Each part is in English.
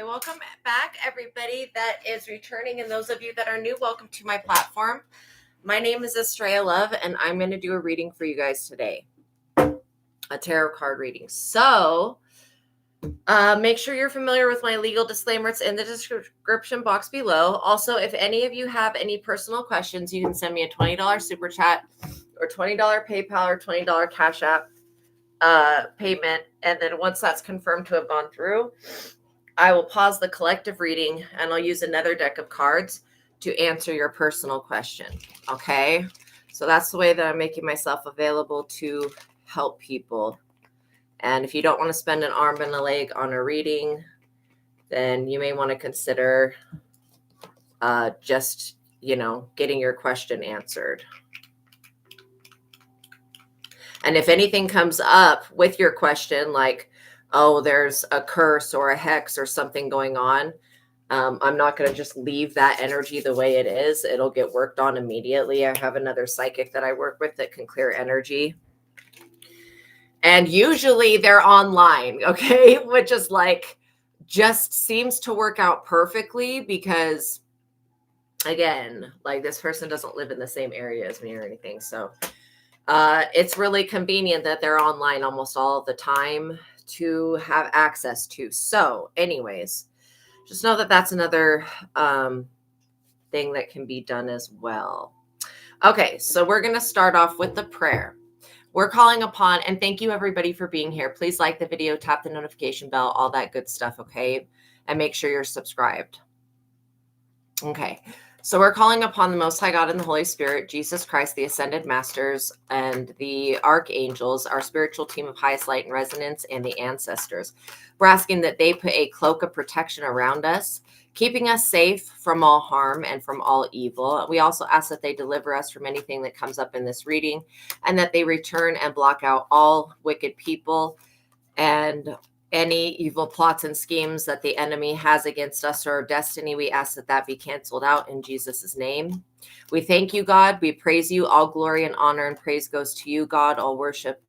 Okay, welcome back, everybody that is returning, and those of you that are new, welcome to my platform. My name is Astraea Love, and I'm going to do a reading for you guys today, a tarot card reading. So, make sure you're familiar with my legal disclaimer. It's in the description box below. Also, if any of you have any personal questions, you can send me a $20 super chat or $20 PayPal or $20 Cash App payment, and then once that's confirmed to have gone through, I will pause the collective reading and I'll use another deck of cards to answer your personal question. Okay, so that's the way that I'm making myself available to help people. And if you don't want to spend an arm and a leg on a reading, then you may want to consider just, getting your question answered. And if anything comes up with your question, like, oh, there's a curse or a hex or something going on, I'm not going to just leave that energy the way it is. It'll get worked on immediately. I have another psychic that I work with that can clear energy. And usually they're online, okay? Which is like, just seems to work out perfectly because, again, like this person doesn't live in the same area as me or anything. So it's really convenient that they're online almost all the time to have access to. So anyways, just know that that's another thing that can be done as well. Okay, so we're going to start off with the prayer. We're calling upon, and thank you everybody for being here. Please like the video, tap the notification bell, all that good stuff, okay? And make sure you're subscribed. Okay. So we're calling upon the Most High God and the Holy Spirit, Jesus Christ, the Ascended Masters, and the Archangels, our spiritual team of highest light and resonance, and the ancestors. We're asking that they put a cloak of protection around us, keeping us safe from all harm and from all evil. We also ask that they deliver us from anything that comes up in this reading, and that they return and block out all wicked people and any evil plots and schemes that the enemy has against us or our destiny. We ask that that be canceled out in Jesus' name. We thank you, God. We praise you. All glory and honor and praise goes to you, God. All worship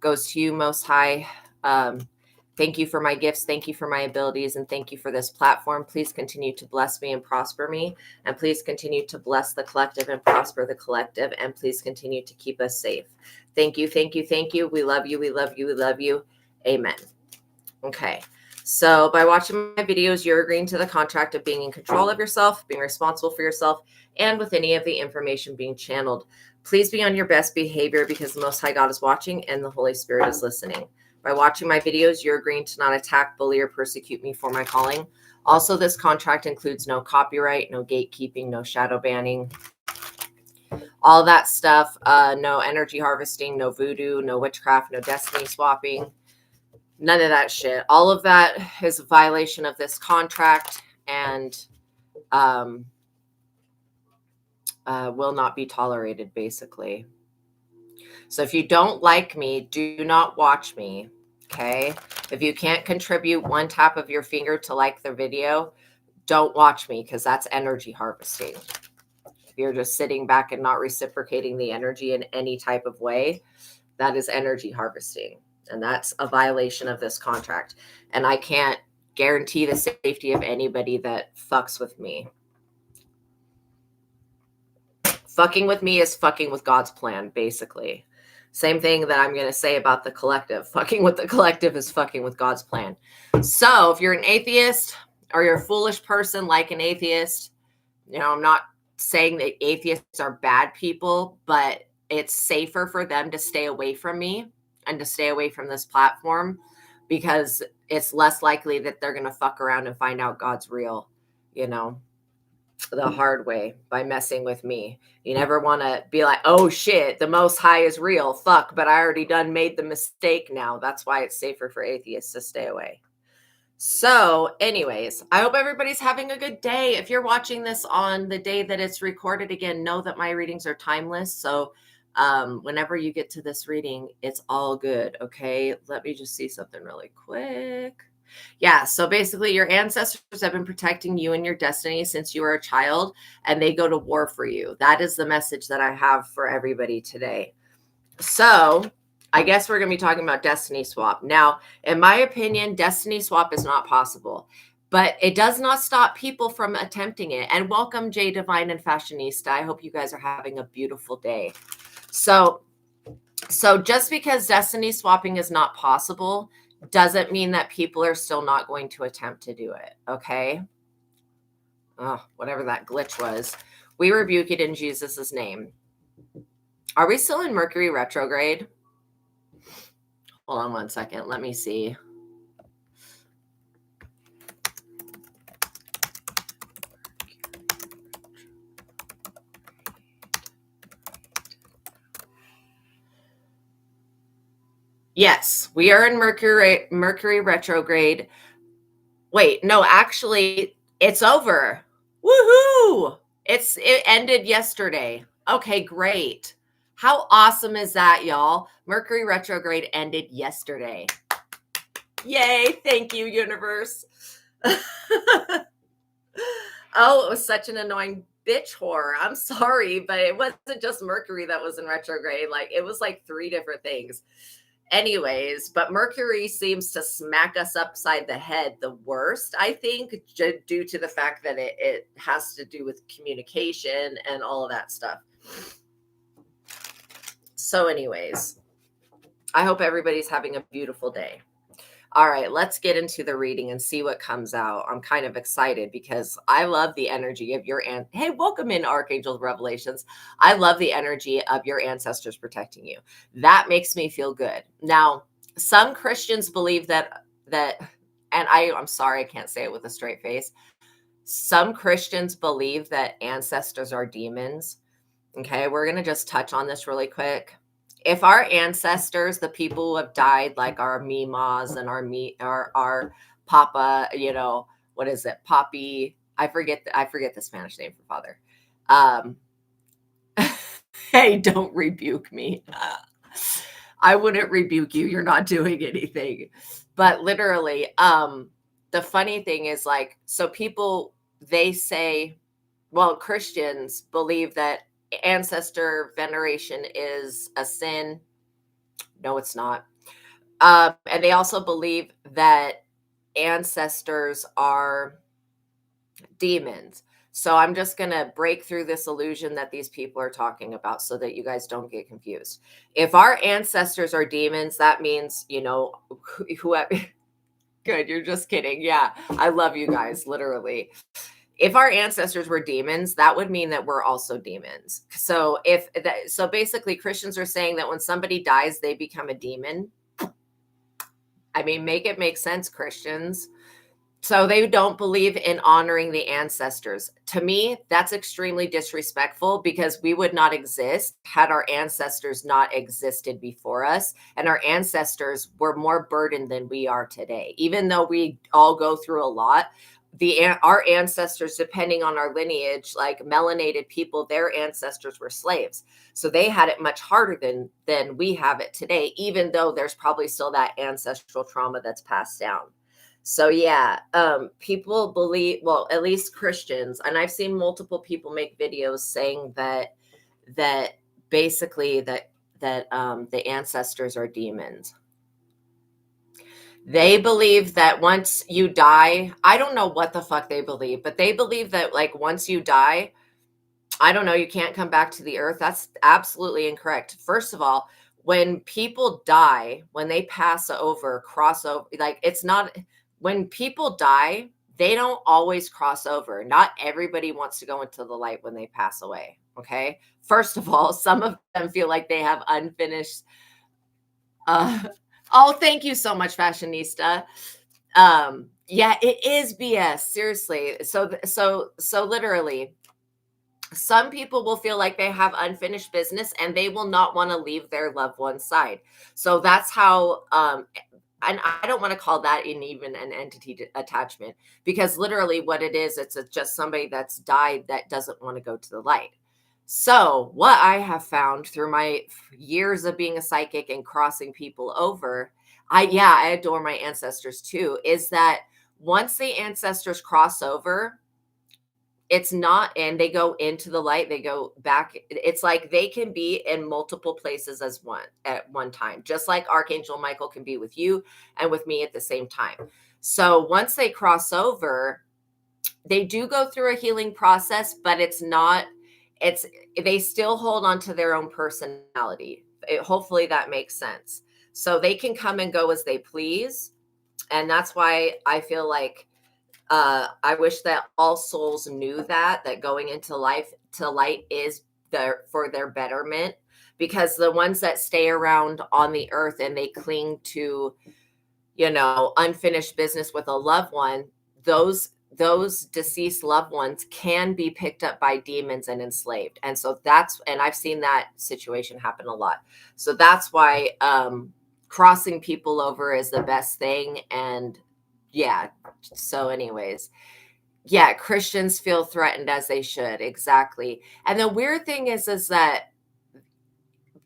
goes to you, Most High. Thank you for my gifts. Thank you for my abilities. And thank you for this platform. Please continue to bless me and prosper me. And please continue to bless the collective and prosper the collective. And please continue to keep us safe. Thank you. Thank you. Thank you. We love you. We love you. We love you. Amen. Okay, so by watching my videos, you're agreeing to the contract of being in control of yourself, being responsible for yourself, and with any of the information being channeled. Please be on your best behavior because the Most High God is watching and the Holy Spirit is listening. By watching my videos, you're agreeing to not attack, bully, or persecute me for my calling. Also, this contract includes no copyright, no gatekeeping, no shadow banning, all that stuff, no energy harvesting, no voodoo, no witchcraft, no destiny swapping. None of that shit. All of that is a violation of this contract and will not be tolerated, basically. So if you don't like me, do not watch me, okay? If you can't contribute one tap of your finger to like the video, don't watch me because that's energy harvesting. If you're just sitting back and not reciprocating the energy in any type of way, that is energy harvesting. And that's a violation of this contract. And I can't guarantee the safety of anybody that fucks with me. Fucking with me is fucking with God's plan, basically. Same thing that I'm going to say about the collective. Fucking with the collective is fucking with God's plan. So if you're an atheist or you're a foolish person like an atheist, I'm not saying that atheists are bad people, but it's safer for them to stay away from me and to stay away from this platform because it's less likely that they're going to fuck around and find out God's real, the hard way by messing with me. You never want to be like, oh shit, the Most High is real. Fuck, but I already done made the mistake now. That's why it's safer for atheists to stay away. So anyways, I hope everybody's having a good day. If you're watching this on the day that it's recorded, again, know that my readings are timeless. So whenever you get to this reading, it's all good. Okay. Let me just see something really quick. Yeah. So basically your ancestors have been protecting you and your destiny since you were a child, and they go to war for you. That is the message that I have for everybody today. So I guess we're going to be talking about destiny swap. Now, in my opinion, destiny swap is not possible. But it does not stop people from attempting it. And welcome, Jay Divine and Fashionista. I hope you guys are having a beautiful day. So just because destiny swapping is not possible doesn't mean that people are still not going to attempt to do it. Okay. Oh, whatever that glitch was. We rebuke it in Jesus's name. Are we still in Mercury retrograde? Hold on one second. Let me see. Yes, we are in Mercury retrograde. Wait, no, actually, it's over. Woohoo! It ended yesterday. Okay, great. How awesome is that, y'all? Mercury retrograde ended yesterday. Yay, thank you, universe. Oh, it was such an annoying bitch whore. I'm sorry, but it wasn't just Mercury that was in retrograde. Like, it was like 3 different things. Anyways, but Mercury seems to smack us upside the head the worst, I think, due to the fact that it has to do with communication and all of that stuff. So anyways, I hope everybody's having a beautiful day. All right, let's get into the reading and see what comes out. I'm kind of excited because I love the energy of your hey, welcome in Archangel Revelations. I love the energy of your ancestors protecting you. That makes me feel good. Now, some Christians believe that and I'm sorry, I can't say it with a straight face. Some Christians believe that ancestors are demons. Okay, we're going to just touch on this really quick. If our ancestors, the people who have died, like our Mimas and our Papa, you know, what is it, Papi? I forget the Spanish name for father. Hey, don't rebuke me. I wouldn't rebuke you. You're not doing anything. But literally, the funny thing is, like, so people, they say, well, Christians believe that ancestor veneration is a sin. No, it's not. And they also believe that ancestors are demons. So I'm just going to break through this illusion that these people are talking about so that you guys don't get confused. If our ancestors are demons, that means, you know, whoever. Good, you're just kidding. Yeah, I love you guys, literally. If our ancestors were demons, that would mean that we're also demons. So so basically Christians are saying that when somebody dies, they become a demon. I mean, make it make sense, Christians. So they don't believe in honoring the ancestors. To me, that's extremely disrespectful because we would not exist had our ancestors not existed before us. And our ancestors were more burdened than we are today. Even though we all go through a lot, our ancestors, depending on our lineage, like melanated people, their ancestors were slaves. So they had it much harder than we have it today, even though there's probably still that ancestral trauma that's passed down. So yeah, people believe, well, at least Christians, and I've seen multiple people make videos saying that basically that the ancestors are demons. They believe that once you die, I don't know what the fuck they believe, but they believe that, like, once you die, I don't know, you can't come back to the earth. That's absolutely incorrect. First of all, when people die, when they pass over, cross over, like, it's not, when people die, they don't always cross over. Not everybody wants to go into the light when they pass away. Okay. First of all, some of them feel like they have unfinished. Oh, thank you so much, Fashionista. Yeah, it is BS. Seriously. So literally, some people will feel like they have unfinished business and they will not want to leave their loved one's side. So that's how, and I don't want to call that even an entity attachment, because literally what it is, it's just somebody that's died that doesn't want to go to the light. So what I have found through my years of being a psychic and crossing people over, I adore my ancestors too, is that once the ancestors cross over, it's not, and they go into the light, they go back. It's like they can be in multiple places at one time, just like Archangel Michael can be with you and with me at the same time. So once they cross over, they do go through a healing process, but it's they still hold on to their own personality. Hopefully that makes sense. So they can come and go as they please. And that's why I feel like I wish that all souls knew that going into life to light is there for their betterment, because the ones that stay around on the earth and they cling to, unfinished business with a loved one, those deceased loved ones can be picked up by demons and enslaved. And so and I've seen that situation happen a lot. So that's why crossing people over is the best thing. And yeah, so anyways, yeah, Christians feel threatened, as they should. Exactly. And the weird thing is that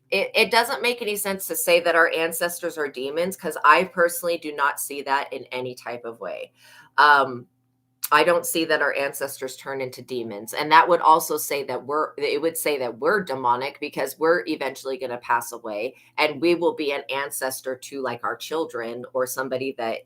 it doesn't make any sense to say that our ancestors are demons, because I personally do not see that in any type of way. I don't see that our ancestors turn into demons. And that would also say that it would say that we're demonic, because we're eventually going to pass away and we will be an ancestor to like our children or somebody that,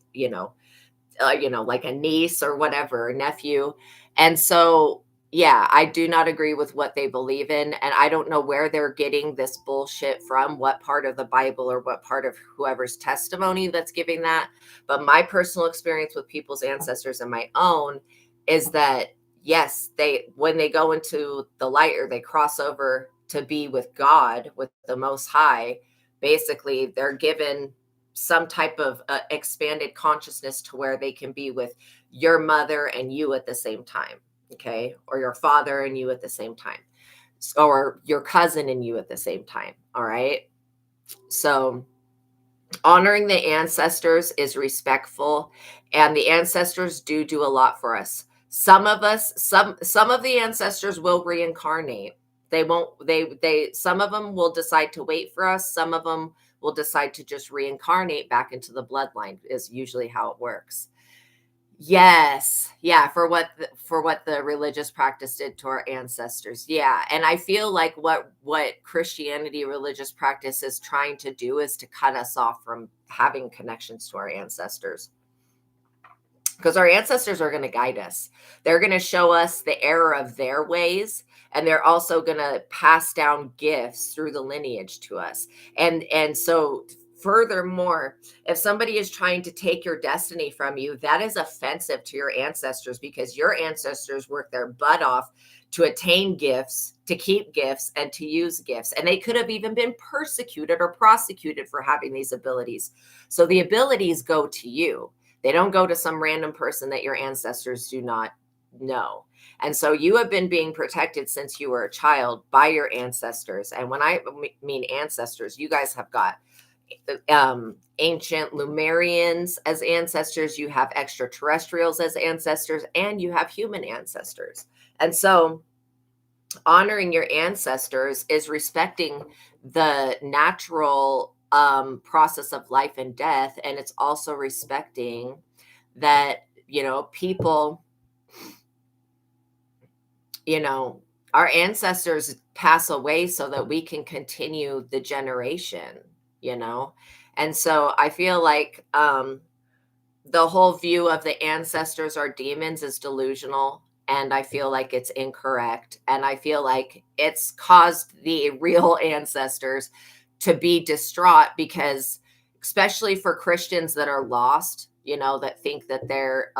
like a niece or whatever, a nephew. And so, yeah, I do not agree with what they believe in. And I don't know where they're getting this bullshit from, what part of the Bible or what part of whoever's testimony that's giving that. But my personal experience with people's ancestors and my own is that, yes, when they go into the light or they cross over to be with God, with the Most High, basically they're given some type of expanded consciousness to where they can be with your mother and you at the same time. Okay. Or your father and you at the same time, or your cousin and you at the same time. All right. So honoring the ancestors is respectful, and the ancestors do a lot for us. Some of the ancestors will reincarnate. They won't, some of them will decide to wait for us. Some of them will decide to just reincarnate back into the bloodline, is usually how it works. Yes. Yeah, for what the religious practice did to our ancestors. Yeah, and I feel like what Christianity religious practice is trying to do is to cut us off from having connections to our ancestors. Because our ancestors are going to guide us. They're going to show us the error of their ways, and they're also going to pass down gifts through the lineage to us. And so furthermore, if somebody is trying to take your destiny from you, that is offensive to your ancestors, because your ancestors worked their butt off to attain gifts, to keep gifts, and to use gifts. And they could have even been persecuted or prosecuted for having these abilities. So the abilities go to you. They don't go to some random person that your ancestors do not know. And so you have been being protected since you were a child by your ancestors. And when I mean ancestors, you guys have got ancient Lemurians as ancestors, you have extraterrestrials as ancestors, and you have human ancestors. And so honoring your ancestors is respecting the natural process of life and death. And it's also respecting that, people, our ancestors pass away so that we can continue the generation, And so I feel like the whole view of the ancestors are demons is delusional. And I feel like it's incorrect. And I feel like it's caused the real ancestors to be distraught, because especially for Christians that are lost, that think that their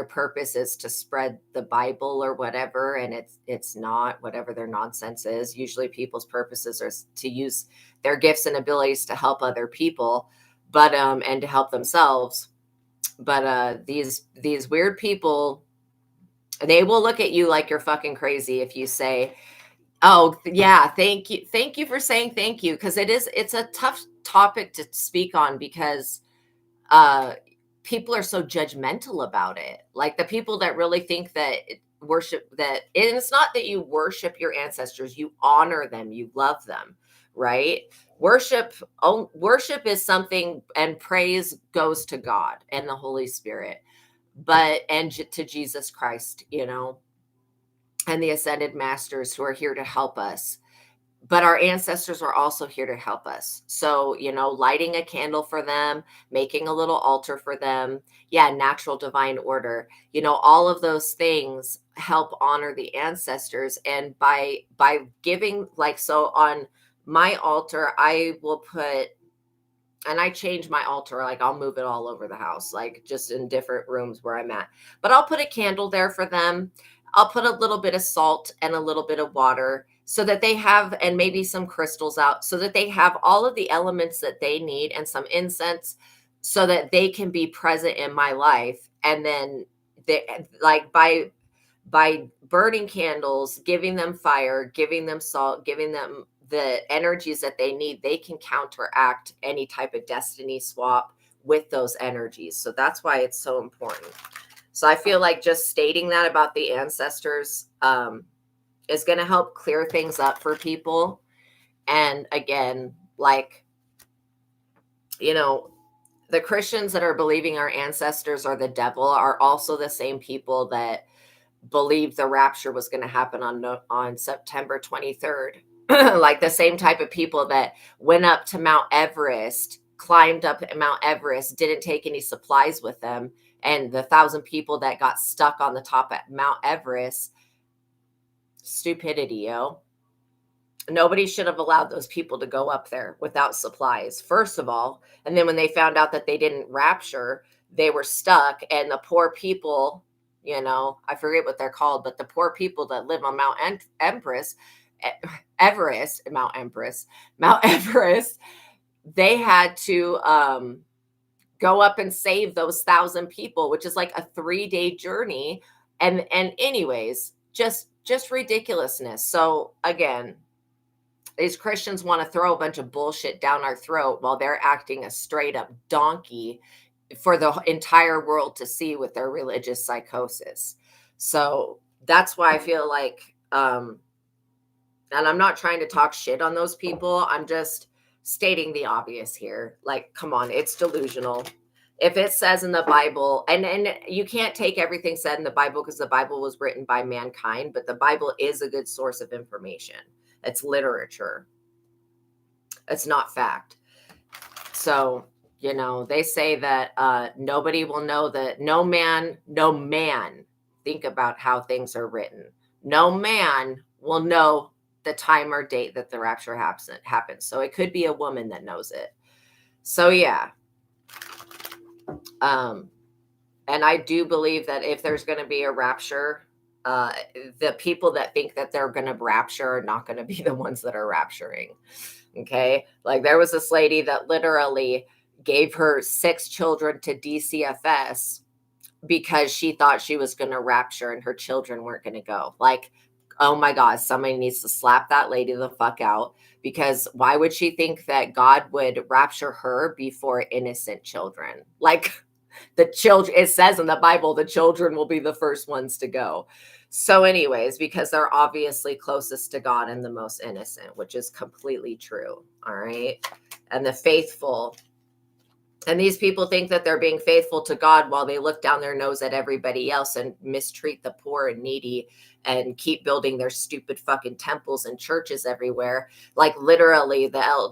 purpose is to spread the Bible or whatever, and it's not, whatever their nonsense is. Usually people's purposes are to use their gifts and abilities to help other people, but and to help themselves. But these weird people, they will look at you like you're fucking crazy if you say, "Oh, yeah, thank you for saying thank you," because it's a tough topic to speak on, because people are so judgmental about it. Like the people that really think that worship that, and it's not that you worship your ancestors, you honor them, you love them, right? Worship is something, and praise goes to God and the Holy Spirit, and to Jesus Christ, and the ascended masters who are here to help us. but our ancestors are also here to help us. So, lighting a candle for them, making a little altar for them. Yeah, natural divine order. All of those things help honor the ancestors. And by giving, like, so on my altar, I will put, and I change my altar, like I'll move it all over the house, like just in different rooms where I'm at. But I'll put a candle there for them. I'll put a little bit of salt and a little bit of water so that they have, and maybe some crystals out, so that they have all of the elements that they need, and some incense, so that they can be present in my life. And then they, like, by burning candles, giving them fire, giving them salt, giving them the energies that they need, they can counteract any type of destiny swap with those energies. So that's why it's so important. So I feel like just stating that about the ancestors is going to help clear things up for people. And again, like, the Christians that are believing our ancestors are the devil are also the same people that believed the rapture was going to happen on September 23rd. Like the same type of people that went up to Mount Everest, climbed up Mount Everest, didn't take any supplies with them. And the 1,000 people that got stuck on the top at Mount Everest, stupidity, yo. Nobody should have allowed those people to go up there without supplies, first of all. And then when they found out that they didn't rapture, they were stuck. And the poor people, I forget what they're called, but the poor people that live on Mount Everest, they had to go up and save those 1,000 people, which is like a 3-day journey. And anyways, just ridiculousness. So again, these Christians want to throw a bunch of bullshit down our throat while they're acting a straight up donkey for the entire world to see with their religious psychosis. So that's why I feel like, and I'm not trying to talk shit on those people. I'm just stating the obvious here. Like, come on, it's delusional. If it says in the Bible, and you can't take everything said in the Bible because the Bible was written by mankind, but the Bible is a good source of information. It's literature. It's not fact. So, they say that nobody will know that no man, think about how things are written. No man will know the time or date that the rapture happens. So it could be a woman that knows it. So yeah. And I do believe that if there's going to be a rapture, the people that think that they're going to rapture are not going to be the ones that are rapturing. Okay. Like there was this lady that literally gave her 6 children to DCFS because she thought she was going to rapture and her children weren't going to go. Like, oh my God, somebody needs to slap that lady the fuck out, because why would she think that God would rapture her before innocent children? Like, the children, it says in the Bible, the children will be the first ones to go. So anyways, because they're obviously closest to God and the most innocent, which is completely true. All right. And the faithful, and these people think that they're being faithful to God while they look down their nose at everybody else and mistreat the poor and needy and keep building their stupid fucking temples and churches everywhere. Like literally the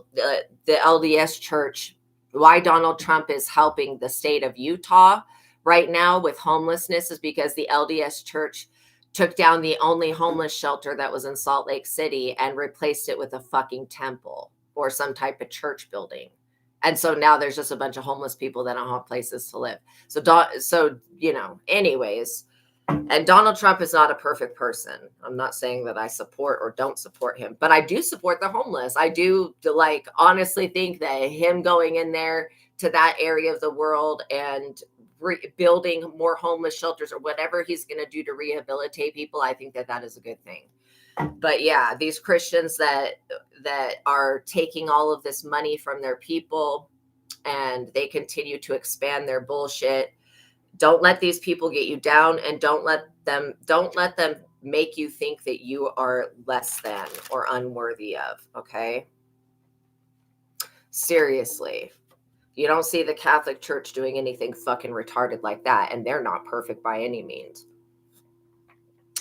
LDS church, why Donald Trump is helping the state of Utah right now with homelessness is because the LDS church took down the only homeless shelter that was in Salt Lake City and replaced it with a fucking temple or some type of church building. And so now there's just a bunch of homeless people that don't have places to live. So anyways, and Donald Trump is not a perfect person. I'm not saying that I support or don't support him, but I do support the homeless. I do honestly think that him going in there to that area of the world and building more homeless shelters or whatever he's going to do to rehabilitate people, I think that is a good thing. But yeah, these Christians that are taking all of this money from their people and they continue to expand their bullshit. Don't let these people get you down, and don't let them make you think that you are less than or unworthy of. Okay. Seriously. You don't see the Catholic Church doing anything fucking retarded like that, and they're not perfect by any means.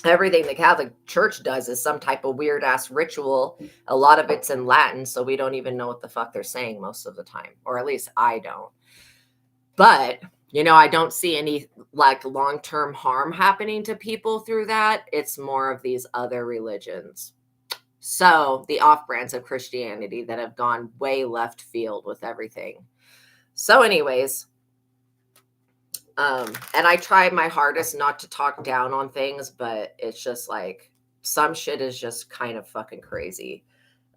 everything the Catholic Church does is some type of weird ass ritual. A lot of it's in Latin, so we don't even know what the fuck they're saying most of the time, or at least I don't. But, I don't see any like long-term harm happening to people through that. It's more of these other religions. So the off-brands of Christianity that have gone way left field with everything. So anyways, and I try my hardest not to talk down on things, but it's just like some shit is just kind of fucking crazy.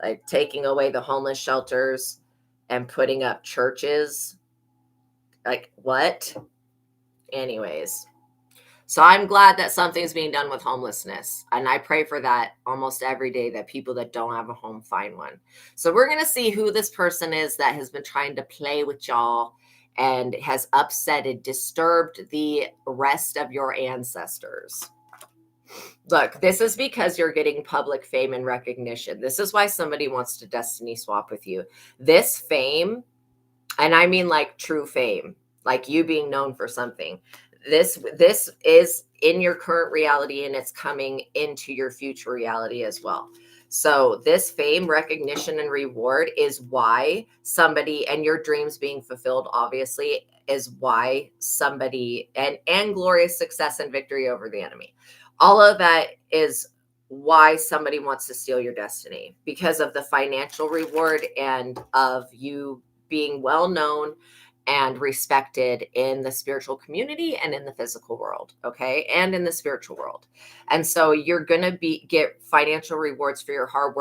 Like taking away the homeless shelters and putting up churches. Like what? Anyways. So I'm glad that something's being done with homelessness. And I pray for that almost every day, that people that don't have a home find one. So we're going to see who this person is that has been trying to play with y'all and has upsetted, disturbed the rest of your ancestors. Look, this is because you're getting public fame and recognition. This is why somebody wants to destiny swap with you. This fame, and I mean like true fame, like you being known for something. This is in your current reality, and it's coming into your future reality as well. So this fame, recognition, and reward is why somebody, and your dreams being fulfilled, obviously, is why somebody, and glorious success and victory over the enemy. All of that is why somebody wants to steal your destiny, because of the financial reward and of you being well known and respected in the spiritual community and in the physical world, okay? And in the spiritual world. And so you're going to get financial rewards for your hard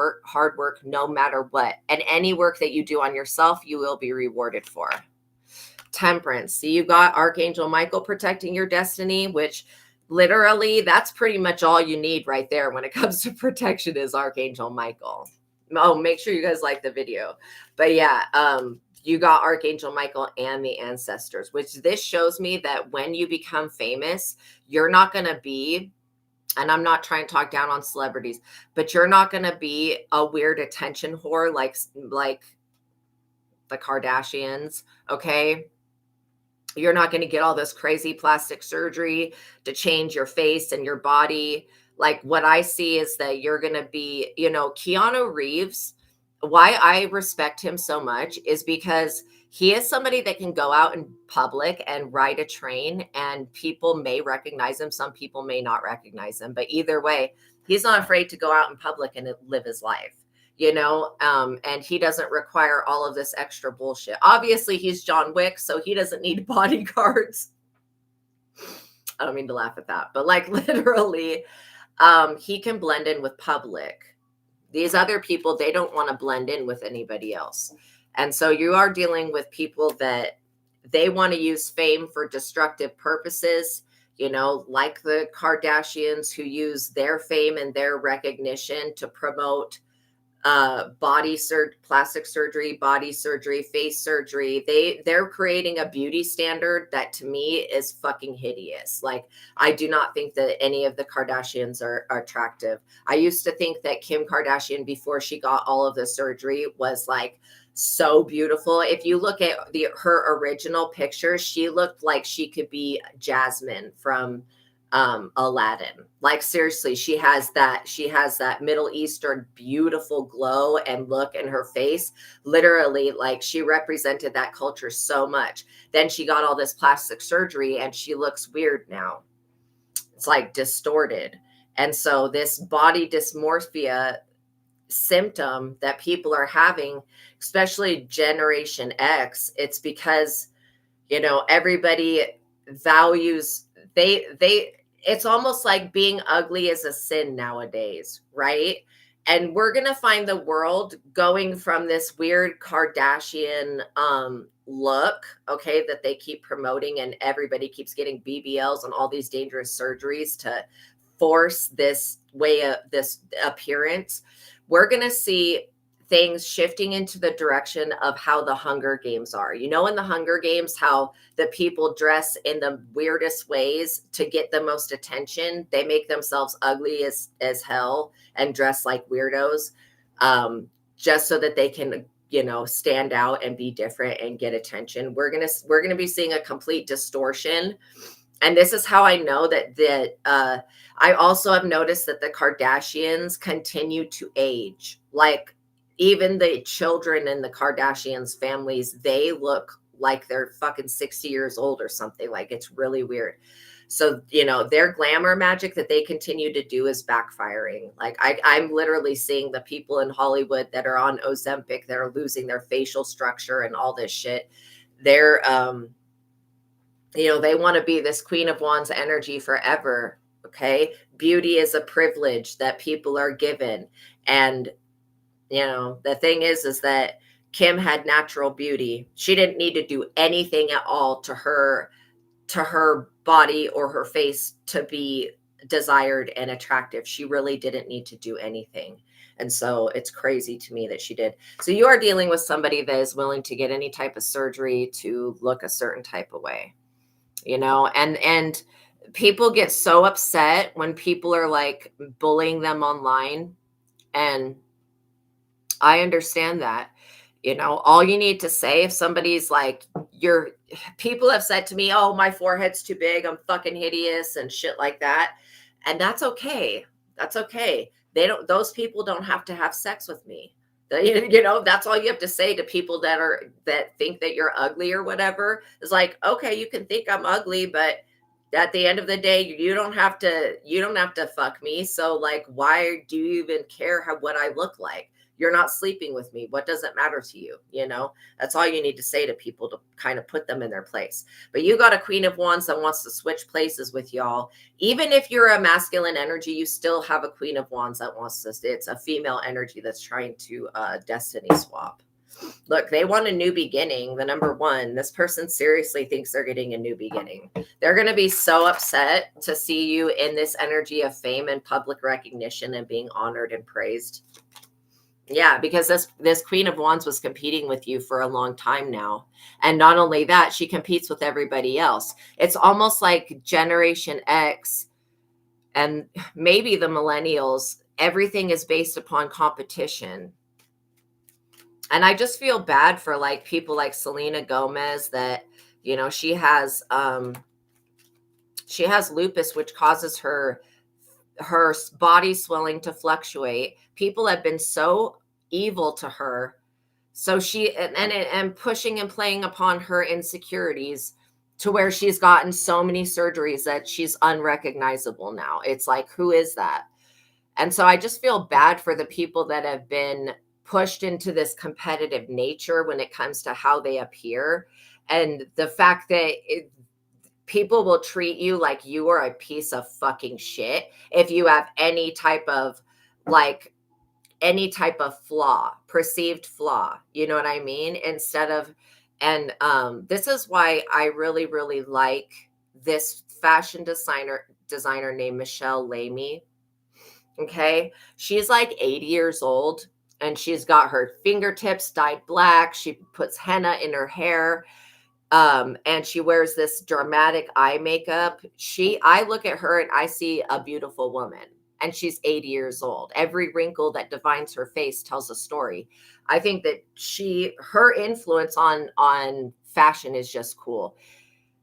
work no matter what. And any work that you do on yourself, you will be rewarded for. Temperance. See, you got Archangel Michael protecting your destiny, which literally that's pretty much all you need right there when it comes to protection, is Archangel Michael. Oh, make sure you guys like the video. But yeah, you got Archangel Michael and the ancestors, which this shows me that when you become famous, you're not going to be, and I'm not trying to talk down on celebrities, but you're not going to be a weird attention whore like the Kardashians, okay? You're not going to get all this crazy plastic surgery to change your face and your body. Like what I see is that you're going to be, Keanu Reeves, why I respect him so much is because he is somebody that can go out in public and ride a train, and people may recognize him. Some people may not recognize him, but either way, he's not afraid to go out in public and live his life, and he doesn't require all of this extra bullshit. Obviously, he's John Wick, so he doesn't need bodyguards. I don't mean to laugh at that, but like literally, he can blend in with public. These other people, they don't want to blend in with anybody else. And so you are dealing with people that they want to use fame for destructive purposes, like the Kardashians, who use their fame and their recognition to promote plastic surgery, body surgery, face surgery. They're creating a beauty standard that to me is fucking hideous. Like, I do not think that any of the Kardashians are attractive. I used to think that Kim Kardashian, before she got all of the surgery, was like so beautiful. If you look at her original picture, she looked like she could be Jasmine from Aladdin. Like seriously, she has that Middle Eastern beautiful glow and look in her face. Literally, like she represented that culture so much. Then she got all this plastic surgery and she looks weird now. It's like distorted. And so this body dysmorphia symptom that people are having, especially Generation X, it's because everybody values it's almost like being ugly is a sin nowadays, right? And we're going to find the world going from this weird Kardashian look, okay, that they keep promoting, and everybody keeps getting BBLs and all these dangerous surgeries to force this appearance. We're going to see things shifting into the direction of how the Hunger Games are. In the Hunger Games, how the people dress in the weirdest ways to get the most attention. They make themselves ugly as hell and dress like weirdos, just so that they can, stand out and be different and get attention. We're gonna be seeing a complete distortion And this is how I know that I also have noticed that the Kardashians continue to age. Like even the children in the Kardashians families, they look like they're fucking 60 years old or something. Like it's really weird. So, their glamour magic that they continue to do is backfiring. Like I'm literally seeing the people in Hollywood that are on Ozempic that are losing their facial structure and all this shit. They're they want to be this Queen of Wands energy forever. Okay. Beauty is a privilege that people are given. And, the thing is that Kim had natural beauty. She didn't need to do anything at all to her body or her face to be desired and attractive. She really didn't need to do anything. And so it's crazy to me that she did. So you are dealing with somebody that is willing to get any type of surgery to look a certain type of way. And people get so upset when people are like bullying them online, and I understand that. All you need to say, if somebody's like, people have said to me, oh, my forehead's too big, I'm fucking hideous and shit like that, and that's okay. That's okay. Those people don't have to have sex with me. That's all you have to say to people that think that you're ugly or whatever. Is like, okay, you can think I'm ugly, but at the end of the day, you don't have to fuck me. So like, why do you even care what I look like? You're not sleeping with me. What does it matter to you? That's all you need to say to people to kind of put them in their place. But you got a Queen of Wands that wants to switch places with y'all. Even if you're a masculine energy, you still have a Queen of Wands that wants to. It's a female energy that's trying to destiny swap. Look, they want a new beginning. The number one, this person seriously thinks they're getting a new beginning. They're going to be so upset to see you in this energy of fame and public recognition and being honored and praised. Yeah, because this Queen of Wands was competing with you for a long time now. And not only that, she competes with everybody else. It's almost like Generation X and maybe the millennials, everything is based upon competition. And I just feel bad for like people like Selena Gomez that, she has lupus, which causes her body swelling to fluctuate. People have been so evil to her. So she and pushing and playing upon her insecurities to where she's gotten so many surgeries that she's unrecognizable now. It's like, who is that? And so I just feel bad for the people that have been pushed into this competitive nature when it comes to how they appear. And the fact that people will treat you like you are a piece of fucking shit if you have any type of flaw, perceived flaw, you know what I mean? And this is why I really, really like this fashion designer named Michelle Lamy. Okay. She's like 80 years old and she's got her fingertips dyed black. She puts henna in her hair. And she wears this dramatic eye makeup. I look at her and I see a beautiful woman, and she's 80 years old. Every wrinkle that defines her face tells a story. I think that her influence on fashion is just cool.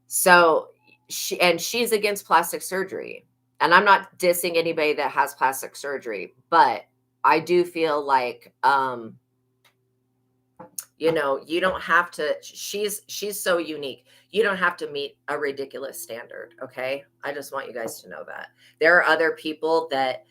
So she's against plastic surgery. And I'm not dissing anybody that has plastic surgery, but I do feel like you don't have to. She's so unique. You don't have to meet a ridiculous standard. Okay. I just want you guys to know that there are other people that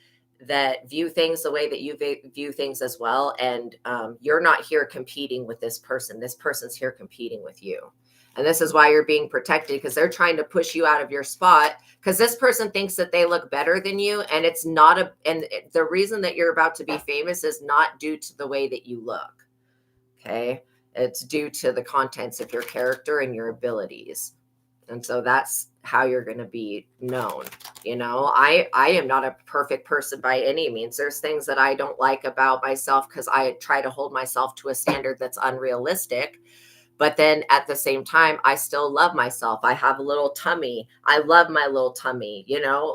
view things the way that you view things as well. And you're not here competing with this person. This person's here competing with you. And this is why you're being protected, because they're trying to push you out of your spot because this person thinks that they look better than you. And it's not and the reason that you're about to be famous is not due to the way that you look. Okay. It's due to the contents of your character and your abilities. And so that's how you're going to be known. I am not a perfect person by any means. There's things that I don't like about myself because I try to hold myself to a standard that's unrealistic. But then at the same time, I still love myself. I have a little tummy. I love my little tummy,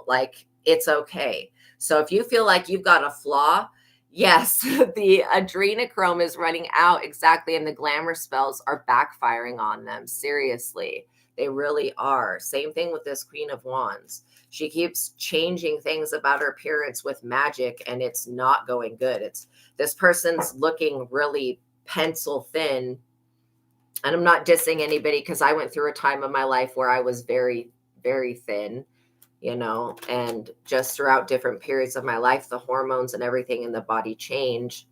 like it's okay. So if you feel like you've got a flaw, yes, the adrenochrome is running out exactly. And the glamour spells are backfiring on them. Seriously. They really are. Same thing with this Queen of Wands. She keeps changing things about her appearance with magic, and it's not going good. It's this person's looking really pencil thin. And I'm not dissing anybody, because I went through a time of my life where I was very, very thin, and just throughout different periods of my life, the hormones and everything in the body change.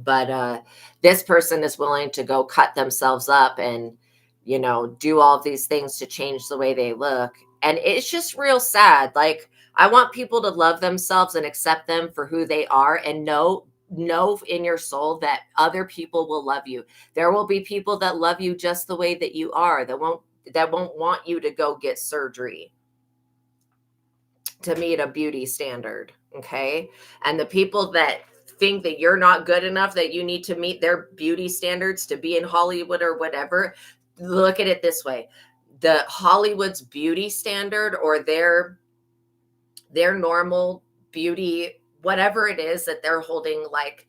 But this person is willing to go cut themselves up and, do all of these things to change the way they look. And it's just real sad. Like, I want people to love themselves and accept them for who they are, and know in your soul that other people will love you. There will be people that love you just the way that you are, that won't want you to go get surgery to meet a beauty standard. Okay. And the people that think that you're not good enough, that you need to meet their beauty standards to be in Hollywood or whatever, look at it this way. The Hollywood's beauty standard, or their normal beauty, whatever it is that they're holding, like,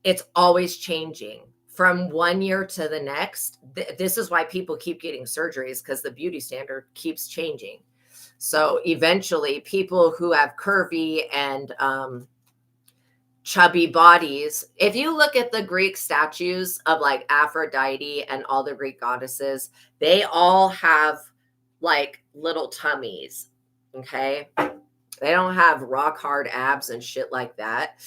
it's always changing from one year to the next. This is why people keep getting surgeries, because the beauty standard keeps changing. So eventually people who have curvy and chubby bodies, if you look at the Greek statues of like Aphrodite and all the Greek goddesses, they all have like little tummies. Okay. They don't have rock hard abs and shit like that.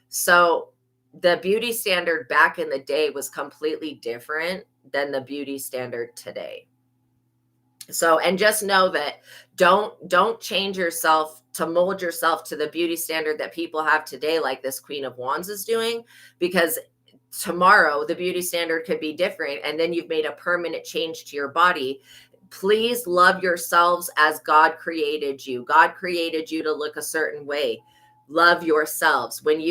So the beauty standard back in the day was completely different than the beauty standard today. So, and just know that don't change yourself to mold yourself to the beauty standard that people have today, like this Queen of Wands is doing, because tomorrow the beauty standard could be different, and then you've made a permanent change to your body. Please love yourselves as God created you. God created you to look a certain way. Love yourselves. When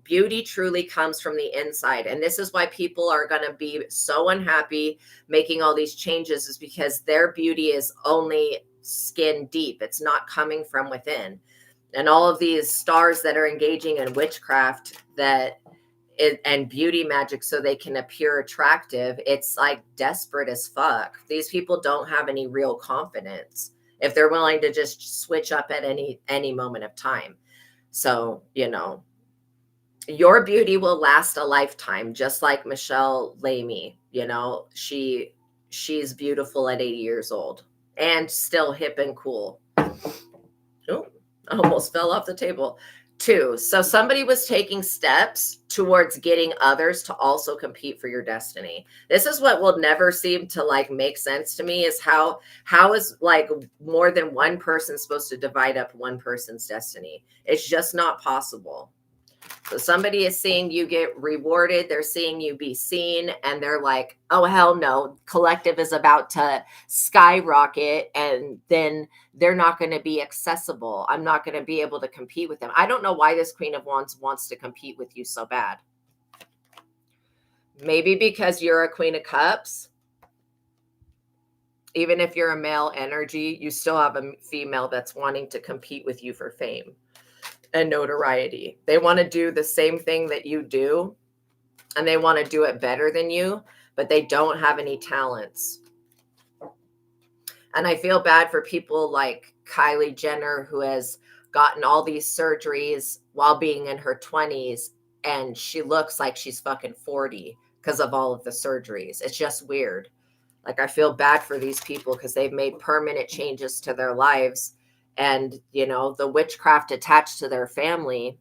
beauty truly comes from the inside. And this is why people are going to be so unhappy making all these changes, is because their beauty is only skin deep. It's not coming from within. And all of these stars that are engaging in witchcraft and beauty magic so they can appear attractive, it's like desperate as fuck. These people don't have any real confidence if they're willing to just switch up at any moment of time. So, your beauty will last a lifetime, just like Michelle Lamy. She's beautiful at 80 years old and still hip and cool. Oh, I almost fell off the table. 2. So somebody was taking steps towards getting others to also compete for your destiny. This is what will never seem to like make sense to me, is how is like more than one person supposed to divide up one person's destiny? It's just not possible. So somebody is seeing you get rewarded. They're seeing you be seen, and they're like, oh, hell no. Collective is about to skyrocket, and then they're not going to be accessible. I'm not going to be able to compete with them. I don't know why this Queen of Wands wants to compete with you so bad. Maybe because you're a Queen of Cups. Even if you're a male energy, you still have a female that's wanting to compete with you for fame and notoriety. They want to do the same thing that you do, and they want to do it better than you, but they don't have any talents. And I feel bad for people like Kylie Jenner, who has gotten all these surgeries while being in her 20s, and she looks like she's fucking 40 because of all of the surgeries. It's just weird. Like, I feel bad for these people because they've made permanent changes to their lives. And, the witchcraft attached to their family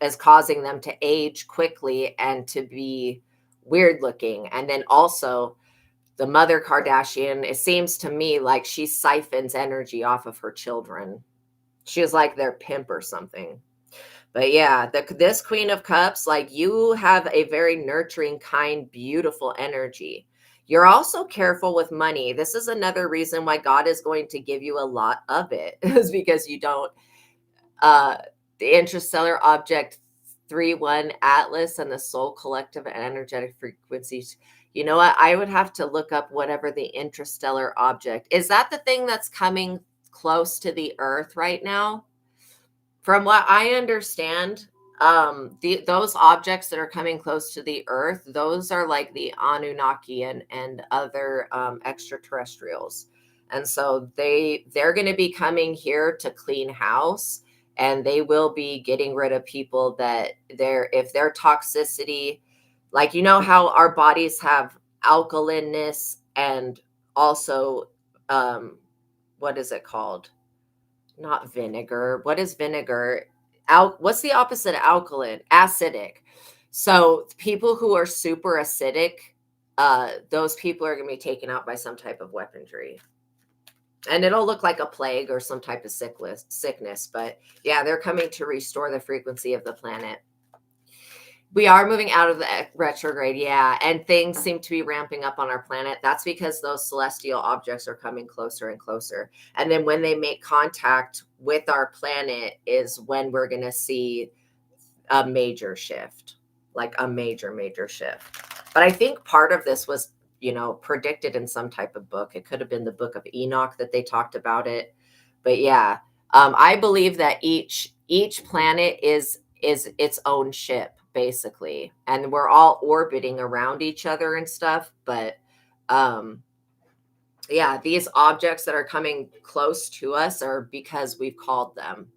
is causing them to age quickly and to be weird looking. And then also the mother Kardashian, it seems to me like she siphons energy off of her children. She is like their pimp or something. But yeah, this Queen of Cups, like, you have a very nurturing, kind, beautiful energy. You're also careful with money. This is another reason why God is going to give you a lot of it, is because you don't, the interstellar object 3-1 Atlas and the soul collective and energetic frequencies. You know what? I would have to look up whatever the interstellar object is. That the thing that's coming close to the earth right now? From what I understand, Those objects that are coming close to the earth, those are like the Anunnaki and other extraterrestrials. And so they're going to be coming here to clean house, and they will be getting rid of people that if their toxicity, like, you know how our bodies have alkalinness and also what is it called? Not vinegar. What is vinegar? What's the opposite of alkaline? Acidic. So people who are super acidic, those people are going to be taken out by some type of weaponry. And it'll look like a plague or some type of sickness. But yeah, they're coming to restore the frequency of the planet. We are moving out of the retrograde, yeah, and things seem to be ramping up on our planet. That's because those celestial objects are coming closer and closer. And then when they make contact with our planet is when we're going to see a major shift, like a major, major shift. But I think part of this was, predicted in some type of book. It could have been the book of Enoch that they talked about it. But yeah, I believe that each planet is its own ship, basically, and we're all orbiting around each other and stuff. But yeah, these objects that are coming close to us are because we've called them.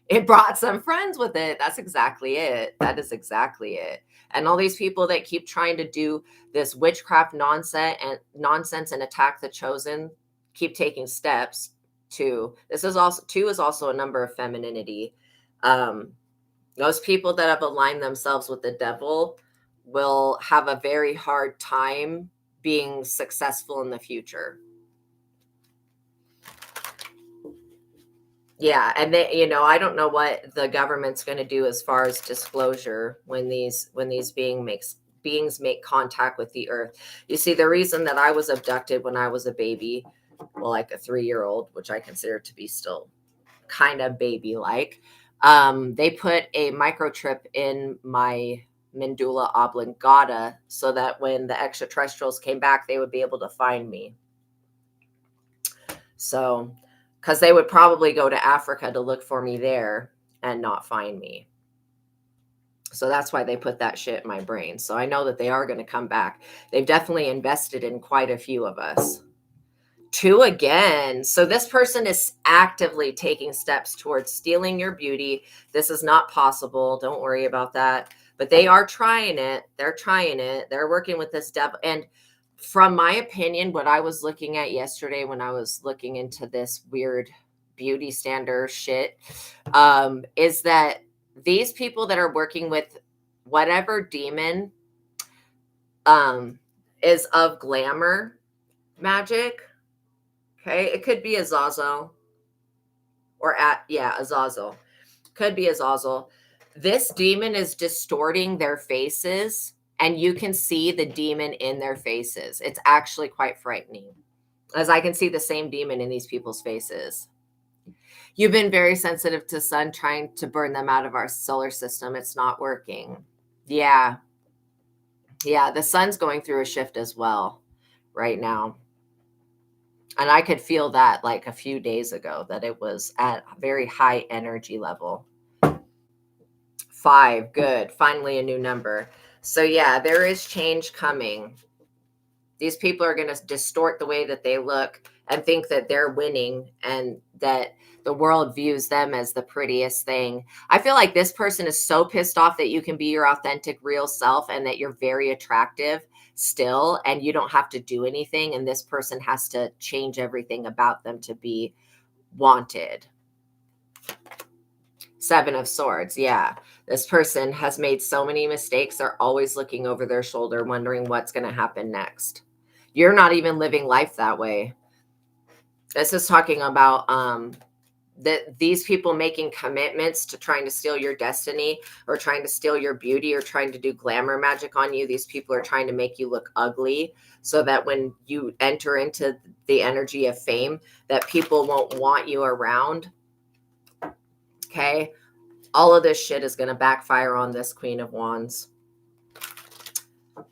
It brought some friends with it. That's exactly it. That is exactly it. And all these people that keep trying to do this witchcraft nonsense and attack the chosen keep taking steps to this. Is also two is also a number of femininity. Those people that have aligned themselves with the devil will have a very hard time being successful in the future. Yeah, and they, I don't know what the government's going to do as far as disclosure when these beings make contact with the earth. You see, the reason that I was abducted when I was a baby, well, like a 3-year-old, which I consider to be still kind of baby-like, they put a microchip in my medulla oblongata so that when the extraterrestrials came back, they would be able to find me. So, because they would probably go to Africa to look for me there and not find me. So that's why they put that shit in my brain. So I know that they are going to come back. They've definitely invested in quite a few of us. 2 again. So this person is actively taking steps towards stealing your beauty. This is not possible. Don't worry about that. But they are trying it. They're trying it. They're working with this devil. And from my opinion, what I was looking at yesterday when I was looking into this weird beauty standard shit, is that these people that are working with whatever demon is of glamour magic. Okay, it could be Azazel Azazel. Could be Azazel. This demon is distorting their faces, and you can see the demon in their faces. It's actually quite frightening, as I can see the same demon in these people's faces. You've been very sensitive to sun, trying to burn them out of our solar system. It's not working. Yeah. Yeah, the sun's going through a shift as well right now. And I could feel that like a few days ago, that it was at a very high energy level. 5, good. Finally, a new number. So yeah, there is change coming. These people are going to distort the way that they look and think that they're winning and that the world views them as the prettiest thing. I feel like this person is so pissed off that you can be your authentic, real self and that you're very attractive still, and you don't have to do anything. And this person has to change everything about them to be wanted. 7 of Swords. Yeah. This person has made so many mistakes. They're always looking over their shoulder, wondering what's going to happen next. You're not even living life that way. This is talking about these people making commitments to trying to steal your destiny or trying to steal your beauty or trying to do glamour magic on you. These people are trying to make you look ugly so that when you enter into the energy of fame, that people won't want you around. Okay. All of this shit is going to backfire on this Queen of Wands.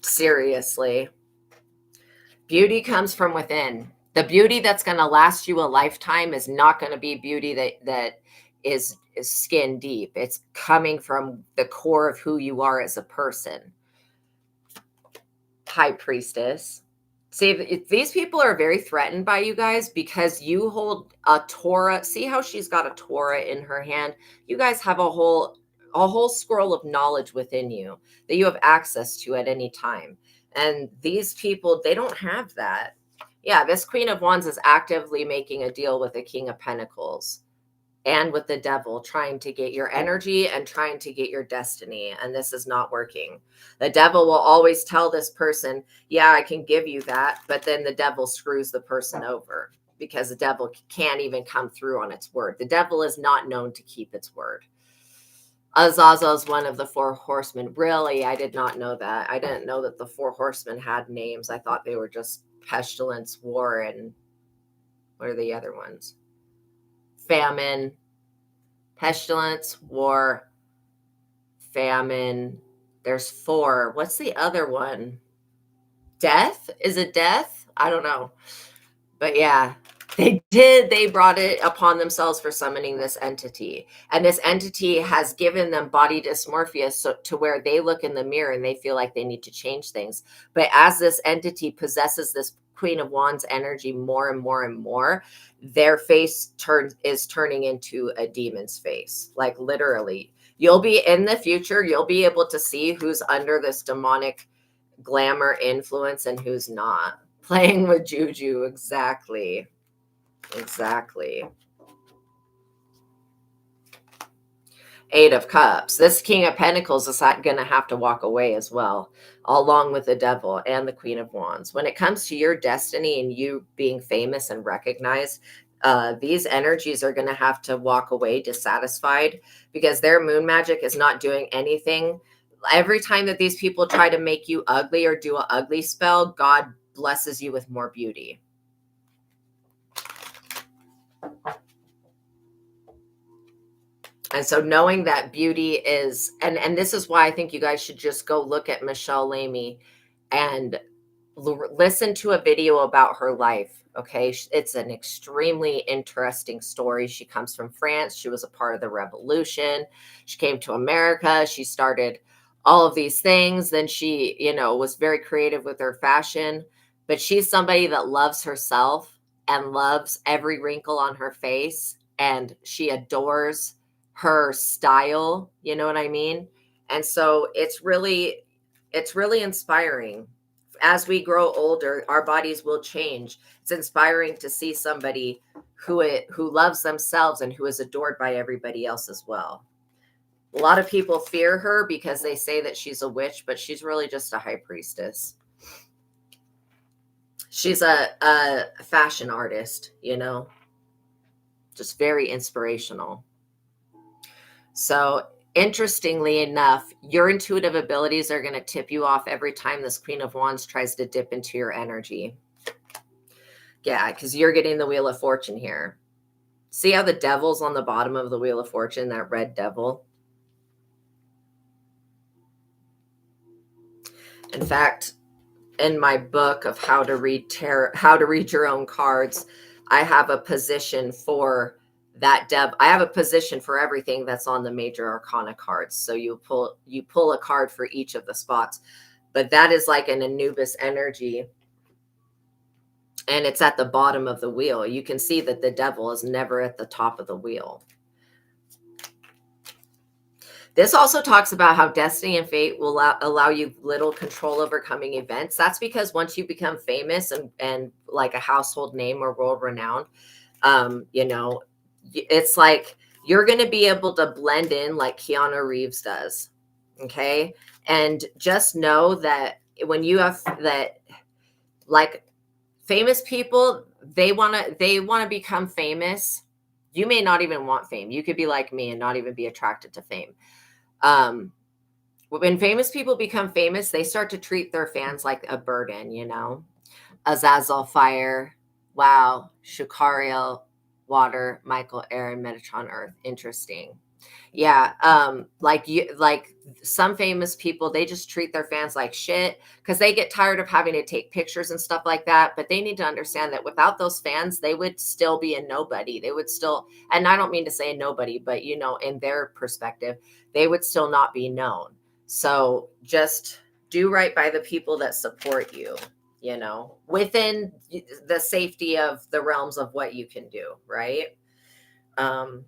Seriously. Beauty comes from within. The beauty that's going to last you a lifetime is not going to be beauty that is skin deep. It's coming from the core of who you are as a person. High Priestess. See, these people are very threatened by you guys because you hold a Torah. See how she's got a Torah in her hand? You guys have a whole scroll of knowledge within you that you have access to at any time. And these people, they don't have that. Yeah, this Queen of Wands is actively making a deal with the King of Pentacles and with the devil, trying to get your energy and trying to get your destiny. And this is not working. The devil will always tell this person, yeah, I can give you that. But then the devil screws the person over because the devil can't even come through on its word. The devil is not known to keep its word. Azazel is one of the 4 horsemen. Really? I did not know that. I didn't know that the 4 horsemen had names. I thought they were just pestilence, war, and what are the other ones? Famine, pestilence, war, famine. There's 4. What's the other one? Death? Is it death? I don't know. But yeah, they brought it upon themselves for summoning this entity. And this entity has given them body dysmorphia, so to where they look in the mirror and they feel like they need to change things. But as this entity possesses this Queen of Wands energy more and more and more, their face is turning into a demon's face. Like literally, you'll be in the future, you'll be able to see who's under this demonic glamour influence and who's not. Playing with juju, exactly. Exactly. 8 of Cups. This King of Pentacles is going to have to walk away as well, along with the devil and the Queen of Wands. When it comes to your destiny and you being famous and recognized, these energies are going to have to walk away dissatisfied because their moon magic is not doing anything. Every time that these people try to make you ugly or do an ugly spell, God blesses you with more beauty. And so knowing that beauty is, and this is why I think you guys should just go look at Michelle Lamy and listen to a video about her life. Okay. It's an extremely interesting story. She comes from France. She was a part of the revolution. She came to America. She started all of these things. Then she, was very creative with her fashion, but she's somebody that loves herself and loves every wrinkle on her face. And she adores her style. You know what I mean? And so it's really inspiring. As we grow older, our bodies will change. It's inspiring to see somebody who loves themselves and who is adored by everybody else as well. A lot of people fear her because they say that she's a witch, but she's really just a high priestess. She's a fashion artist, just very inspirational. So interestingly enough, your intuitive abilities are going to tip you off every time this Queen of Wands tries to dip into your energy. Yeah, because you're getting the Wheel of Fortune here. See how the devil's on the bottom of the Wheel of Fortune, that red devil? In fact, in my book of how to read your own cards, I have a position for that I have a position for everything that's on the major arcana cards. So you pull a card for each of the spots, but that is like an Anubis energy. And it's at the bottom of the wheel. You can see that the devil is never at the top of the wheel. This also talks about how destiny and fate will allow you little control over coming events. That's because once you become famous and like a household name or world renowned, it's like you're going to be able to blend in like Keanu Reeves does. Okay. And just know that when you have that, like famous people, they want to become famous. You may not even want fame. You could be like me and not even be attracted to fame. When famous people become famous, they start to treat their fans like a burden, Azazel fire, wow, Shukariel water, Michael air, and Metatron earth. Interesting. Yeah, like some famous people, they just treat their fans like shit because they get tired of having to take pictures and stuff like that. But they need to understand that without those fans, they would still be a nobody. They would still, and I don't mean to say a nobody, but in their perspective, they would still not be known. So just do right by the people that support you, within the safety of the realms of what you can do, right? Um,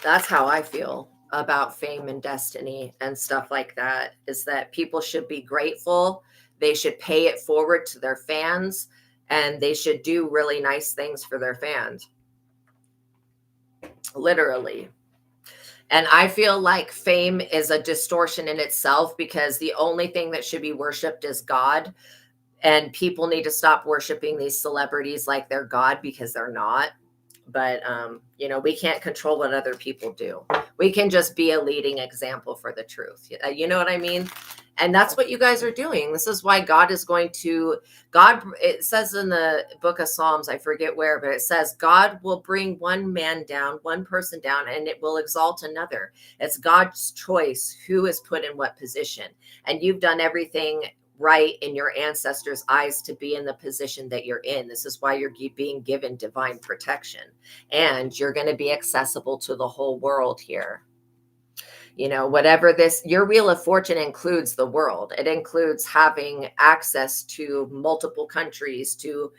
that's how I feel about fame and destiny and stuff like that, is that people should be grateful. They should pay it forward to their fans, and they should do really nice things for their fans, literally. And I feel like fame is a distortion in itself, because the only thing that should be worshiped is God. And people need to stop worshiping these celebrities like they're God, because they're not. But we can't control what other people do. We can just be a leading example for the truth. You know what I mean? And that's what you guys are doing. This is why God is going to, it says in the book of Psalms, I forget where, but it says God will bring one man down, one person down, and it will exalt another. It's God's choice who is put in what position. And you've done everything right in your ancestors' eyes to be in the position that you're in. This is why you're being given divine protection, and you're going to be accessible to the whole world here. Whatever your wheel of fortune includes the world. It includes having access to multiple countries, to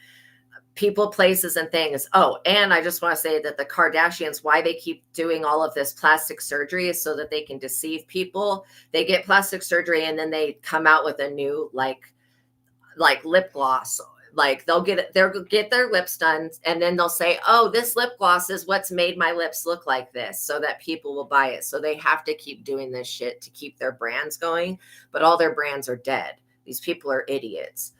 people, places, and things. Oh, and I just want to say that the Kardashians, why they keep doing all of this plastic surgery is so that they can deceive people. They get plastic surgery and then they come out with a new like lip gloss. Like they'll get their lips done, and then they'll say, oh, this lip gloss is what's made my lips look like this, so that people will buy it. So they have to keep doing this shit to keep their brands going, but all their brands are dead. These people are idiots.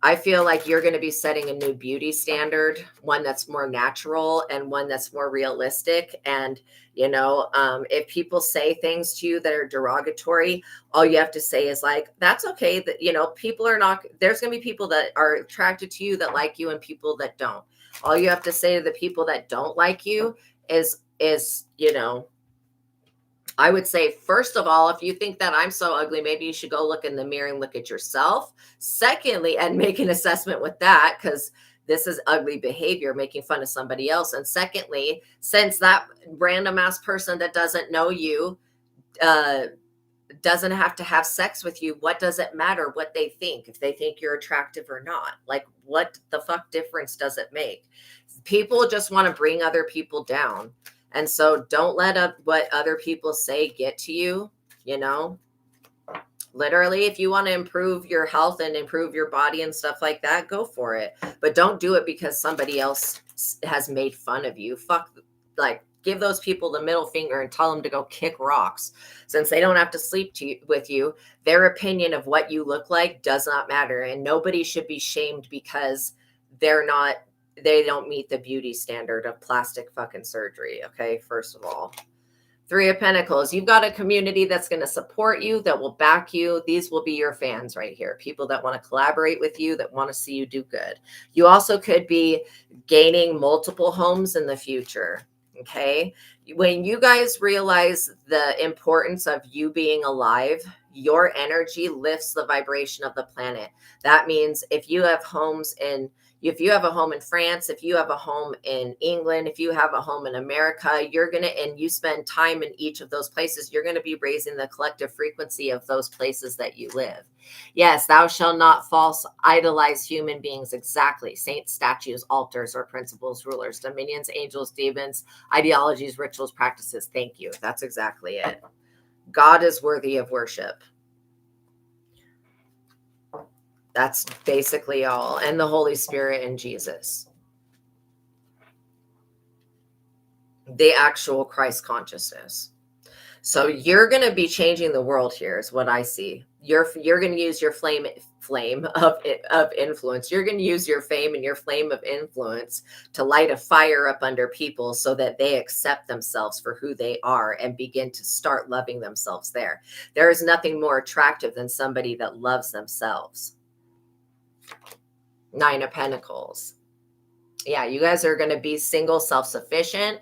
I feel like you're going to be setting a new beauty standard, one that's more natural and one that's more realistic. And, if people say things to you that are derogatory, all you have to say is like, that's okay. That, people are not, there's going to be people that are attracted to you that like you, and people that don't. All you have to say to the people that don't like you is, I would say, first of all, if you think that I'm so ugly, maybe you should go look in the mirror and look at yourself. Secondly, and make an assessment with that, because this is ugly behavior, making fun of somebody else. And secondly, since that random ass person that doesn't know you uh, doesn't have to have sex with you, what does it matter what they think, if they think you're attractive or not? Like, what the fuck difference does it make? People just want to bring other people down. And so don't let what other people say get to you. Literally, if you want to improve your health and improve your body and stuff like that, go for it. But don't do it because somebody else has made fun of you. Give those people the middle finger and tell them to go kick rocks, since they don't have to sleep with you. Their opinion of what you look like does not matter. And nobody should be shamed because they don't meet the beauty standard of plastic fucking surgery. Okay. First of all, Three of Pentacles, you've got a community that's going to support you, that will back you. These will be your fans right here. People that want to collaborate with you, that want to see you do good. You also could be gaining multiple homes in the future. Okay. When you guys realize the importance of you being alive, your energy lifts the vibration of the planet. That means if you have a home in France, if you have a home in England, if you have a home in America, and you spend time in each of those places, you're going to be raising the collective frequency of those places that you live. Yes, thou shalt not false idolize human beings. Exactly. Saints, statues, altars, or principles, rulers, dominions, angels, demons, ideologies, rituals, practices. Thank you. That's exactly it. God is worthy of worship. That's basically all. And the Holy Spirit and Jesus. The actual Christ consciousness. So you're going to be changing the world here, is what I see. You're going to use your flame of influence. You're going to use your fame and your flame of influence to light a fire up under people, so that they accept themselves for who they are and begin to start loving themselves there. There is nothing more attractive than somebody that loves themselves. Nine of Pentacles. Yeah, you guys are going to be single, self-sufficient,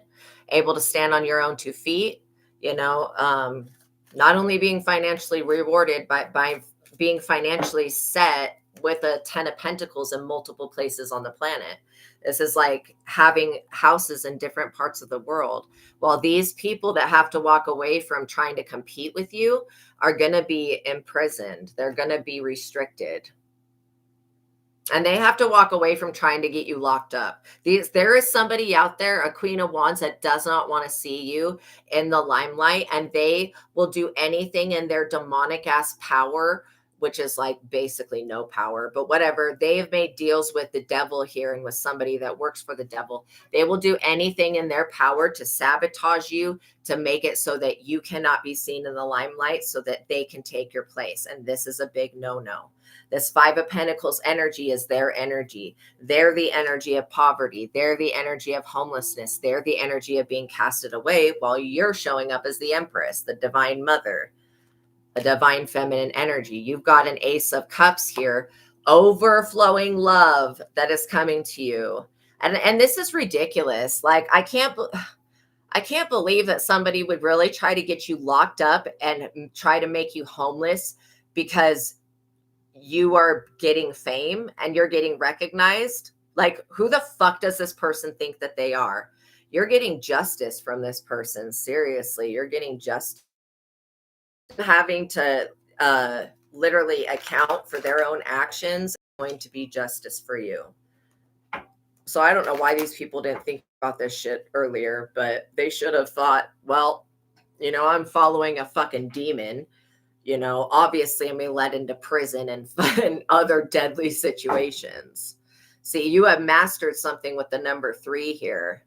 able to stand on your own 2 feet, you know, not only being financially rewarded by being financially set with a 10 of Pentacles in multiple places on the planet. This is like having houses in different parts of the world. While these people that have to walk away from trying to compete with you are going to be imprisoned. They're going to be restricted. And they have to walk away from trying to get you locked up. There is somebody out there, a Queen of Wands, that does not want to see you in the limelight, and they will do anything in their demonic ass power, which is like basically no power, but whatever. They have made deals with the devil here and with somebody that works for the devil. They will do anything in their power to sabotage you, to make it so that you cannot be seen in the limelight so that they can take your place. And this is a big no-no. This 5 of Pentacles energy is their energy. They're the energy of poverty. They're the energy of homelessness. They're the energy of being casted away, while you're showing up as the Empress, the divine mother, a divine feminine energy. You've got an Ace of Cups here, overflowing love that is coming to you. And this is ridiculous. Like, I can't believe that somebody would really try to get you locked up and try to make you homeless because you are getting fame and you're getting recognized. Like, who the fuck does this person think that they are? You're getting justice from this person. Seriously, you're getting justice. Having to literally account for their own actions is going to be justice for you. So I don't know why these people didn't think about this shit earlier, but they should have thought, well, you know, I'm following a fucking demon. You know, obviously I'm being led into prison and other deadly situations. See, you have mastered something with the number 3 here.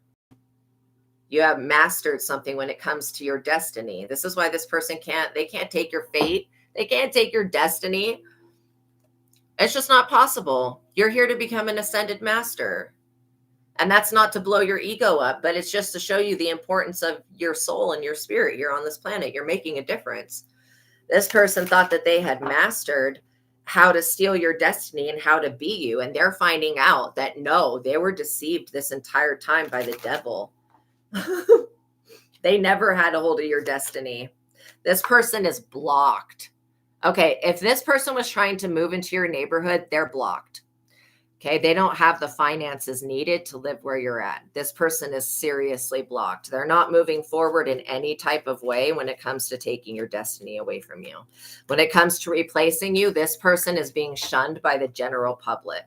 You have mastered something when it comes to your destiny. This is why this person can't take your fate. They can't take your destiny. It's just not possible. You're here to become an ascended master. And that's not to blow your ego up, but it's just to show you the importance of your soul and your spirit here on this planet. You're making a difference. This person thought that they had mastered how to steal your destiny and how to be you. And they're finding out that no, they were deceived this entire time by the devil. They never had a hold of your destiny. This person is blocked. Okay, if this person was trying to move into your neighborhood, they're blocked. Okay, they don't have the finances needed to live where you're at. This person is seriously blocked. They're not moving forward in any type of way when it comes to taking your destiny away from you. When it comes to replacing you, this person is being shunned by the general public.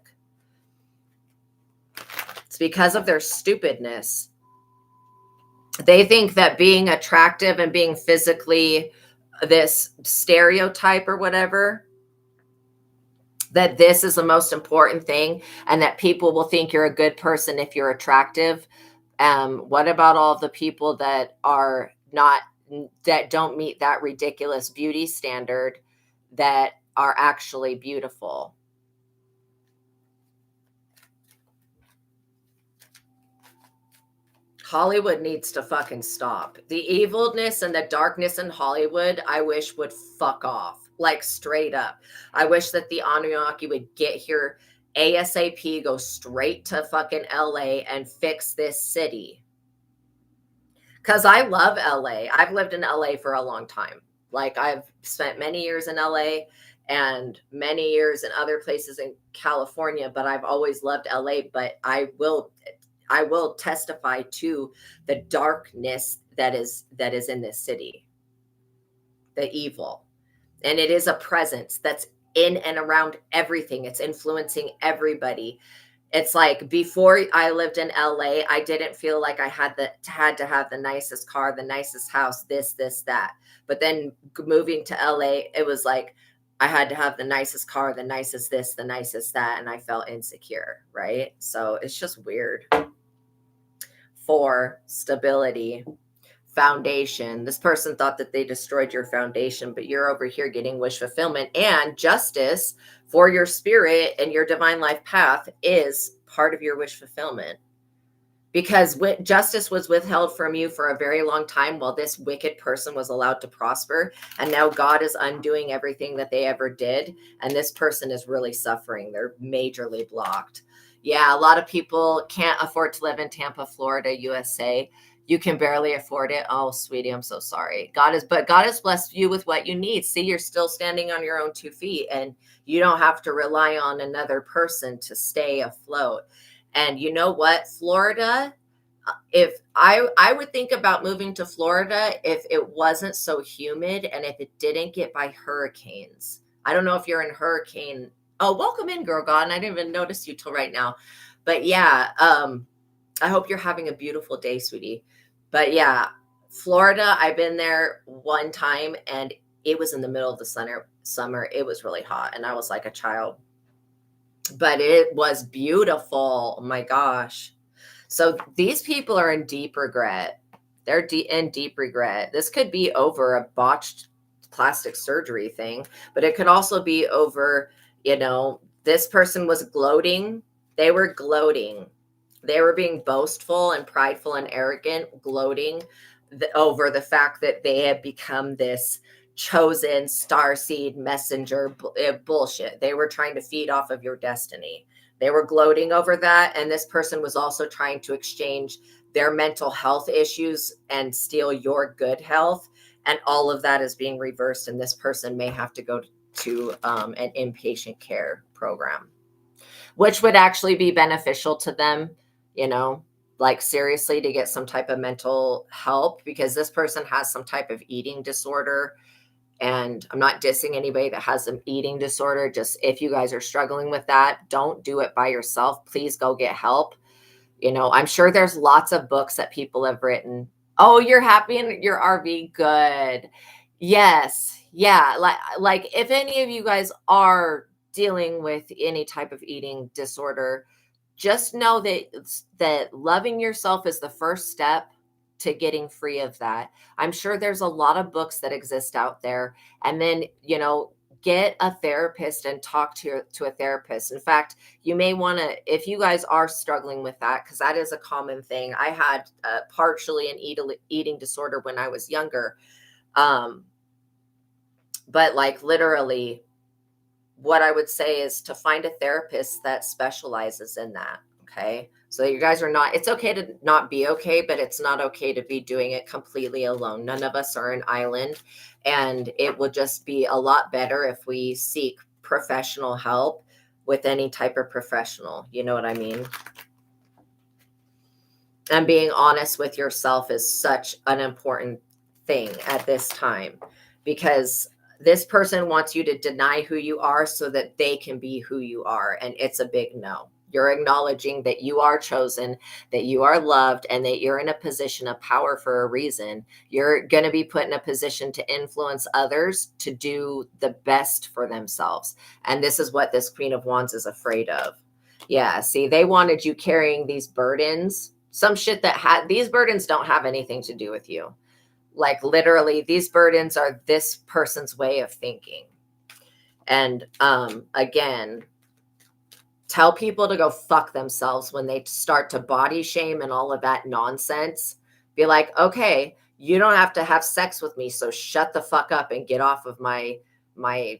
It's because of their stupidness. They think that being attractive and being physically this stereotype or whatever, that this is the most important thing, and that people will think you're a good person if you're attractive. What about all the people that are not, that don't meet that ridiculous beauty standard, that are actually beautiful? Hollywood needs to fucking stop. The evilness and the darkness in Hollywood, I wish would fuck off. Like, straight up. I wish that the Anunnaki would get here ASAP, go straight to fucking LA and fix this city. Because I love LA. I've lived in LA for a long time. Like, I've spent many years in LA and many years in other places in California, but I've always loved LA. But I will testify to the darkness that is in this city, the evil. And it is a presence that's in and around everything. It's influencing everybody. It's like, before I lived in LA, I didn't feel like I had to have the nicest car, the nicest house, this, that. But then moving to LA, it was like I had to have the nicest car, the nicest this, the nicest that, and I felt insecure, right? So it's just weird. 4, stability. Foundation. This person thought that they destroyed your foundation, but you're over here getting wish fulfillment, and justice for your spirit and your divine life path is part of your wish fulfillment, because justice was withheld from you for a very long time while this wicked person was allowed to prosper. And now God is undoing everything that they ever did. And this person is really suffering. They're majorly blocked. Yeah, a lot of people can't afford to live in Tampa, Florida, USA. You can barely afford it. Oh, sweetie, I'm so sorry. God has blessed you with what you need. See, you're still standing on your own 2 feet, and you don't have to rely on another person to stay afloat. And you know what? Florida, if I would think about moving to Florida if it wasn't so humid and if it didn't get by hurricanes. I don't know if you're in hurricane. Oh, welcome in, Girl God. I didn't even notice you till right now. But yeah, I hope you're having a beautiful day, sweetie. But yeah, Florida, I've been there one time and it was in the middle of the summer. It was really hot and I was like a child. But it was beautiful. Oh my gosh. So these people are in deep regret. They're in deep regret. This could be over a botched plastic surgery thing, but it could also be over, this person was gloating. They were gloating. They were being boastful and prideful and arrogant, gloating over the fact that they had become this chosen starseed messenger bullshit. They were trying to feed off of your destiny. They were gloating over that. And this person was also trying to exchange their mental health issues and steal your good health. And all of that is being reversed. And this person may have to go to an inpatient care program, which would actually be beneficial to them, like seriously, to get some type of mental help, because this person has some type of eating disorder. And I'm not dissing anybody that has an eating disorder. Just if you guys are struggling with that, don't do it by yourself. Please go get help. I'm sure there's lots of books that people have written. Oh, you're happy in your RV. Good. Yes. Yeah. Like if any of you guys are dealing with any type of eating disorder, just know that loving yourself is the first step to getting free of that. I'm sure there's a lot of books that exist out there. And then, get a therapist and talk to a therapist. In fact, you may want to, if you guys are struggling with that, because that is a common thing. I had partially an eating disorder when I was younger. But like literally, what I would say is to find a therapist that specializes in that. Okay. So you guys are not, it's okay to not be okay, but it's not okay to be doing it completely alone. None of us are an island. And it will just be a lot better if we seek professional help with any type of professional. You know what I mean? And being honest with yourself is such an important thing at this time, because this person wants you to deny who you are so that they can be who you are. And it's a big no. You're acknowledging that you are chosen, that you are loved, and that you're in a position of power for a reason. You're going to be put in a position to influence others to do the best for themselves. And this is what this Queen of Wands is afraid of. Yeah, see, they wanted you carrying these burdens, some shit that these burdens don't have anything to do with you. Like literally, these burdens are this person's way of thinking. And again, tell people to go fuck themselves when they start to body shame and all of that nonsense. Be like, okay, you don't have to have sex with me, so shut the fuck up and get off of my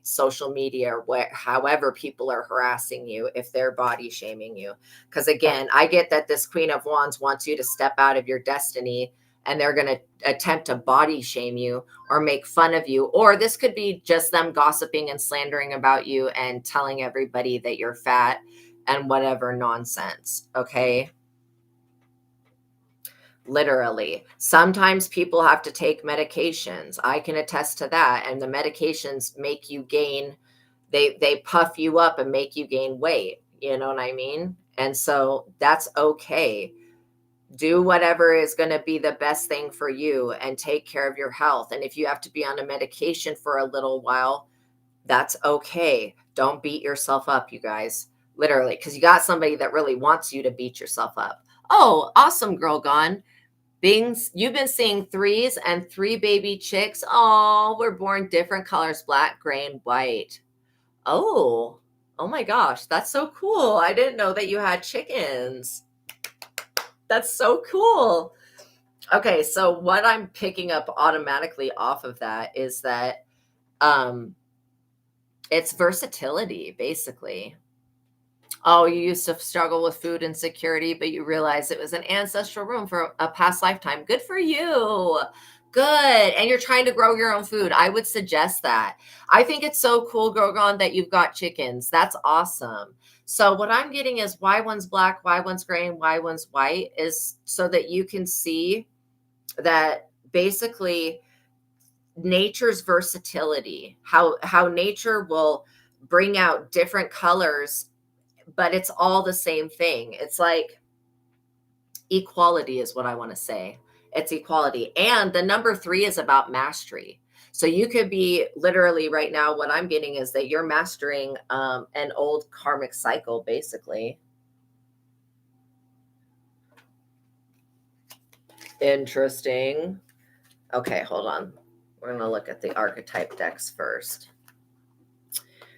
social media, or however people are harassing you if they're body shaming you. Because again, I get that this Queen of Wands wants you to step out of your destiny, and they're going to attempt to body shame you or make fun of you. Or this could be just them gossiping and slandering about you and telling everybody that you're fat and whatever nonsense. Okay. Literally. Sometimes people have to take medications. I can attest to that. And the medications make you gain, they puff you up and make you gain weight. You know what I mean? And so that's okay. Do whatever is going to be the best thing for you and take care of your health. And if you have to be on a medication for a little while, that's okay. Don't beat yourself up, you guys. Literally, because you got somebody that really wants you to beat yourself up. Oh, awesome, Girl Gone. You've been seeing threes and 3 baby chicks. Oh, we're born different colors, black, gray, and white. Oh my gosh, that's so cool. I didn't know that you had chickens. That's so cool. Okay, so what I'm picking up automatically off of that is that it's versatility, basically. Oh, you used to struggle with food insecurity, but you realized it was an ancestral room for a past lifetime. Good for you. Good. And you're trying to grow your own food. I would suggest that. I think it's so cool, Grogon, that you've got chickens. That's awesome. So what I'm getting is why one's black, why one's gray, and why one's white is so that you can see that basically nature's versatility, how nature will bring out different colors, but it's all the same thing. It's like equality is what I want to say. It's equality. And the number 3 is about mastery. So you could be literally right now, what I'm getting is that you're mastering an old karmic cycle, basically. Interesting. Okay, hold on. We're going to look at the archetype decks first.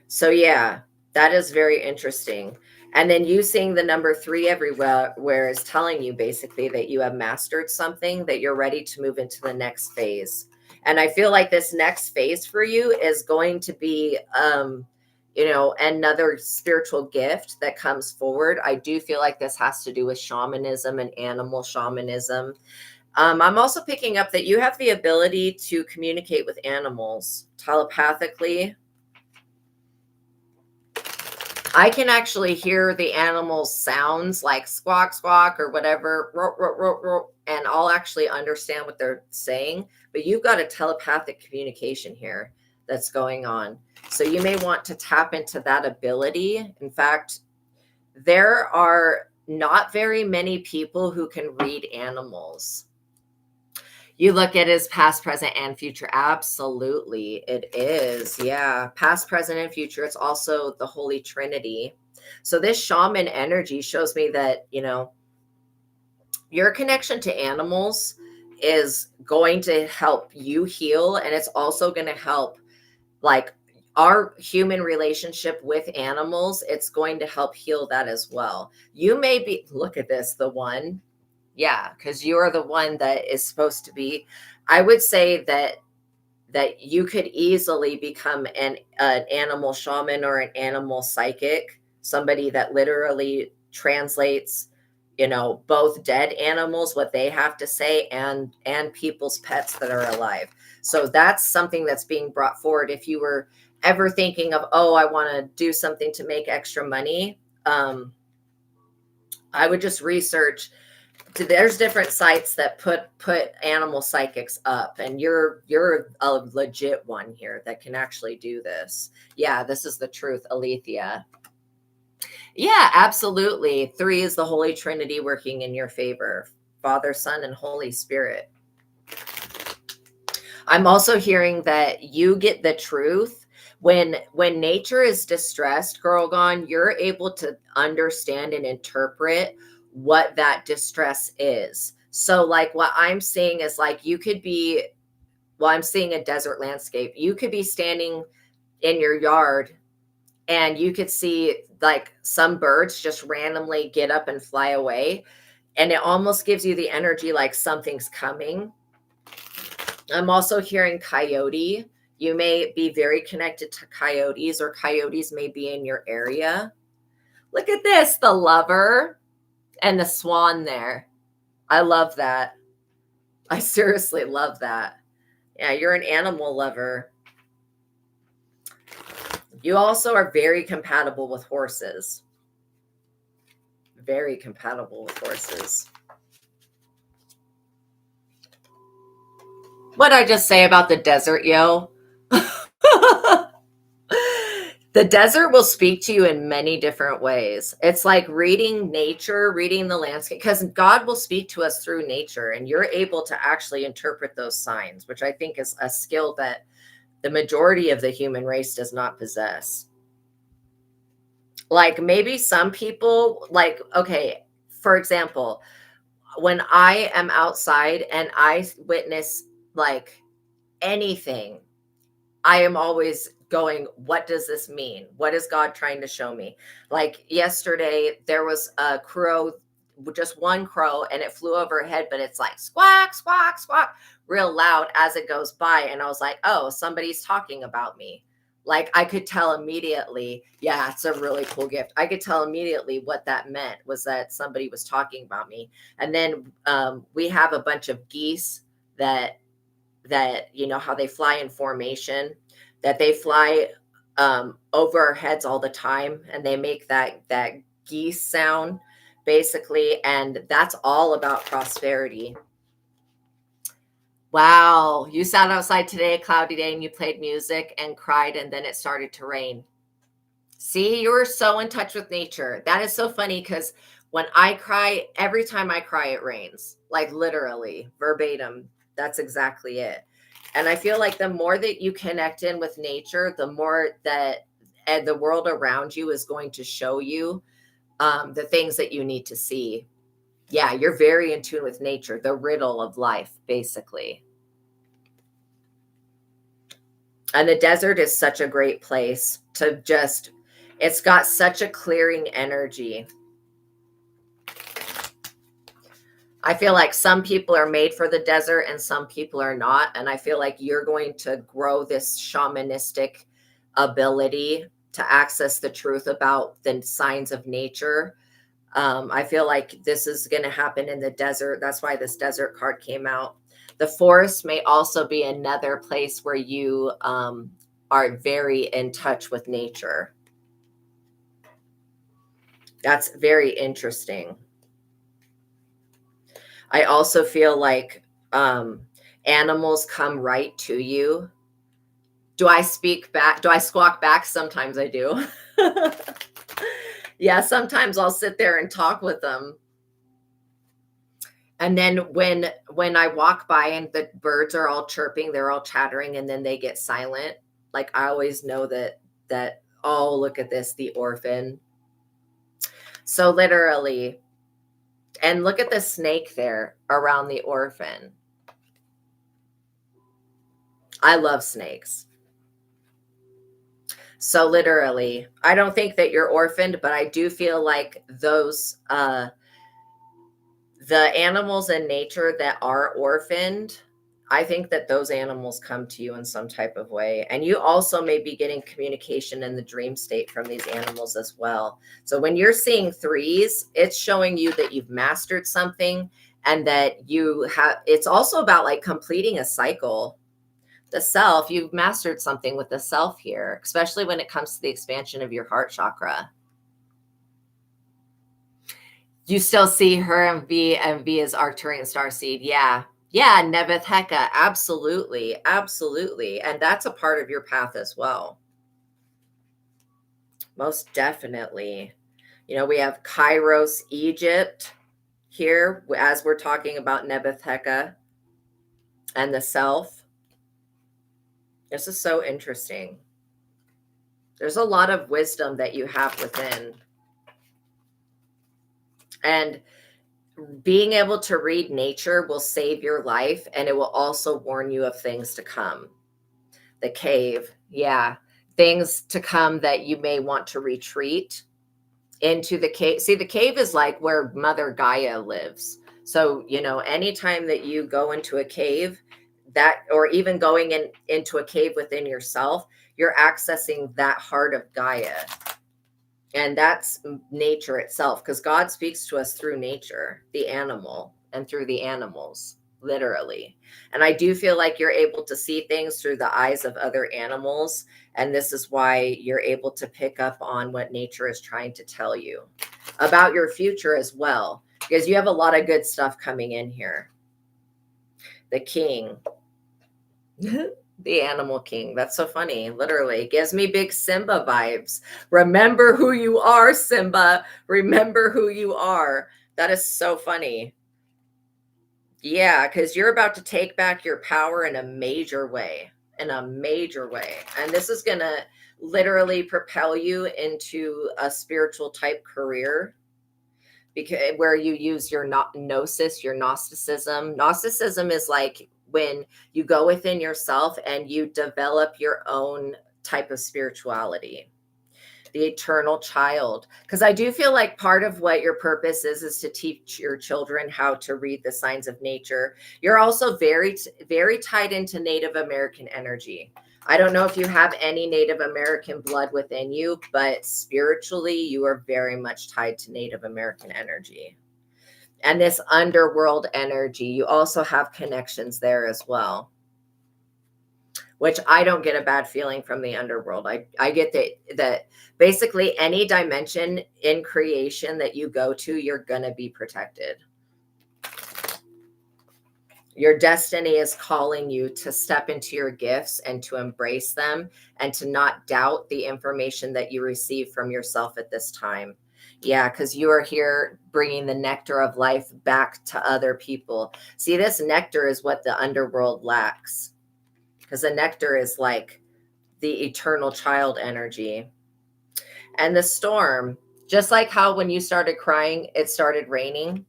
So yeah, that is very interesting. And then you seeing the number 3 everywhere where is telling you basically that you have mastered something, that you're ready to move into the next phase. And I feel like this next phase for you is going to be another spiritual gift that comes forward. I do feel like this has to do with shamanism and animal shamanism. I'm also picking up that you have the ability to communicate with animals telepathically. I can actually hear the animals' sounds like squawk, squawk, or whatever, and I'll actually understand what they're saying. But you've got a telepathic communication here that's going on. So you may want to tap into that ability. In fact, there are not very many people who can read animals. You look at it as past, present, and future. Absolutely, it is. Yeah, past, present, and future. It's also the Holy Trinity. So this shaman energy shows me that, your connection to animals is going to help you heal. And it's also going to help, like, our human relationship with animals. It's going to help heal that as well. You may be, look at this, the one. Yeah, because you're the one that is supposed to be. I would say that you could easily become an animal shaman or an animal psychic, somebody that literally translates, both dead animals, what they have to say, and people's pets that are alive. So that's something that's being brought forward. If you were ever thinking of, oh, I want to do something to make extra money, I would just research. There's different sites that put animal psychics up, and you're a legit one here that can actually do this. Yeah, this is the truth, Alethea. Yeah, absolutely. 3 is the Holy Trinity working in your favor. Father, Son, and Holy Spirit. I'm also hearing that you get the truth when nature is distressed, Girl Gone, you're able to understand and interpret what that distress is. So like what I'm seeing is like you could be, well, I'm seeing a desert landscape. You could be standing in your yard and you could see like some birds just randomly get up and fly away. And it almost gives you the energy like something's coming. I'm also hearing coyote. You may be very connected to coyotes, or coyotes may be in your area. Look at this, the lover and the swan there. I love that. I seriously love that. Yeah, you're an animal lover. You also are very compatible with horses. Very compatible with horses. What'd I just say about the desert, yo? The desert will speak to you in many different ways. It's like reading nature, reading the landscape, because God will speak to us through nature, and you're able to actually interpret those signs, which I think is a skill that the majority of the human race does not possess. Like maybe some people, like, okay, for example, when I am outside and I witness like anything, I am always going, what does this mean? What is God trying to show me? Like yesterday, there was a crow, just one crow, and it flew overhead, but it's like squawk, squawk, squawk, real loud as it goes by. And I was like, oh, somebody's talking about me. Like I could tell immediately, yeah, it's a really cool gift. I could tell immediately what that meant was that somebody was talking about me. And then we have a bunch of geese that you know how they fly in formation, that they fly over our heads all the time, and they make that geese sound basically, and that's all about prosperity. Wow, you sat outside today, a cloudy day, and you played music and cried, and then it started to rain. See, you were so in touch with nature. That is so funny because when I cry, every time I cry, it rains. Like literally, verbatim. That's exactly it. And I feel like the more that you connect in with nature, the more that the world around you is going to show you the things that you need to see. Yeah, you're very in tune with nature, the riddle of life, basically. And the desert is such a great place to just, it's got such a clearing energy. I feel like some people are made for the desert and some people are not. And I feel like you're going to grow this shamanistic ability to access the truth about the signs of nature. I feel like this is going to happen in the desert. That's why this desert card came out. The forest may also be another place where you are very in touch with nature. That's very interesting. I also feel like animals come right to you. Do I speak back? Do I squawk back? Sometimes I do. Yeah, sometimes I'll sit there and talk with them. And then when I walk by and the birds are all chirping, they're all chattering, and then they get silent, like I always know that oh, look at this, the orphan. So literally, and look at the snake there around the orphan. I love snakes. So literally, I don't think that you're orphaned, but I do feel like those the animals in nature that are orphaned, I think that those animals come to you in some type of way. And you also may be getting communication in the dream state from these animals as well. So when you're seeing threes, it's showing you that you've mastered something and that you have, it's also about like completing a cycle. The self, you've mastered something with the self here, especially when it comes to the expansion of your heart chakra. You still see her and V as Arcturian starseed. Yeah. Yeah, Nebeth Heka. Absolutely. Absolutely. And that's a part of your path as well. Most definitely. You know, we have Kairos, Egypt here as we're talking about Nebeth Heka and the self. This is so interesting. There's a lot of wisdom that you have within. And being able to read nature will save your life, and it will also warn you of things to come. The cave, yeah, things to come that you may want to retreat into the cave. See, the cave is like where Mother Gaia lives. So, you know, anytime that you go into a cave, that, or even going into a cave within yourself, you're accessing that heart of Gaia. And that's nature itself, because God speaks to us through nature, the animal, and through the animals, literally. And I do feel like you're able to see things through the eyes of other animals. And this is why you're able to pick up on what nature is trying to tell you about your future as well, because you have a lot of good stuff coming in here. The king. The animal king. That's so funny. Literally gives me big Simba vibes. Remember who you are, Simba. Remember who you are. That is so funny. Yeah, because you're about to take back your power in a major way. In a major way. And this is going to literally propel you into a spiritual type career, because where you use your gnosis, your Gnosticism. Gnosticism is like when you go within yourself and you develop your own type of spirituality. The eternal child, because I do feel like part of what your purpose is to teach your children how to read the signs of nature. You're also very, very tied into Native American energy. I don't know if you have any Native American blood within you, but spiritually, you are very much tied to Native American energy. And this underworld energy, you also have connections there as well, which I don't get a bad feeling from the underworld. I get that basically any dimension in creation that you go to, you're going to be protected. Your destiny is calling you to step into your gifts and to embrace them and to not doubt the information that you receive from yourself at this time. Yeah, because you are here bringing the nectar of life back to other people. See, this nectar is what the underworld lacks, because the nectar is like the eternal child energy. And the storm, just like how when you started crying, it started raining.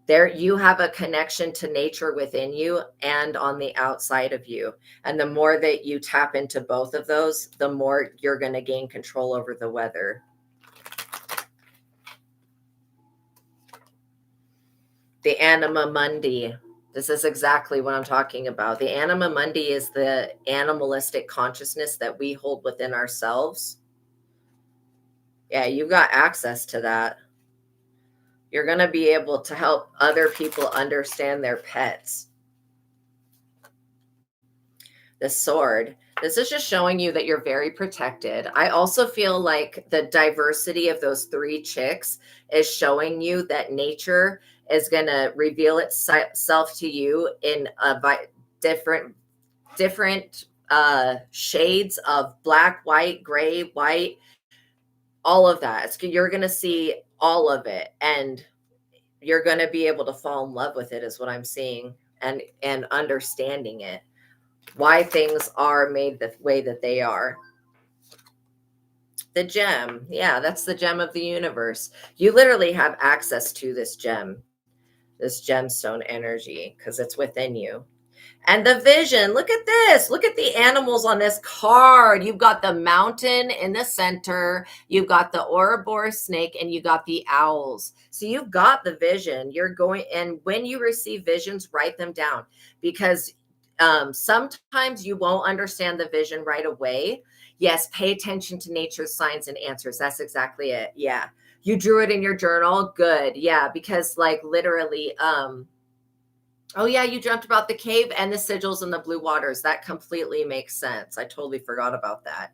There you have a connection to nature within you and on the outside of you. And the more that you tap into both of those, the more you're going to gain control over the weather. The anima mundi. This is exactly what I'm talking about. The anima mundi is the animalistic consciousness that we hold within ourselves. Yeah, you've got access to that. You're going to be able to help other people understand their pets. The sword. This is just showing you that you're very protected. I also feel like the diversity of those 3 chicks is showing you that nature is going to reveal itself to you in different shades of black, white, gray, white, all of that. You're going to see all of it, and you're going to be able to fall in love with it, is what I'm seeing, and understanding it, why things are made the way that they are. The gem. Yeah, that's the gem of the universe. You literally have access to this gem, this gemstone energy, because it's within you. And the vision, look at this. Look at the animals on this card. You've got the mountain in the center. You've got the Ouroboros snake, and you got the owls. So you've got the vision. You're going, and when you receive visions, write them down, because sometimes you won't understand the vision right away. Yes, pay attention to nature's signs and answers. That's exactly it. Yeah. You drew it in your journal. Good. Yeah. Because like literally, oh yeah, you dreamt about the cave and the sigils and the blue waters. That completely makes sense. I totally forgot about that.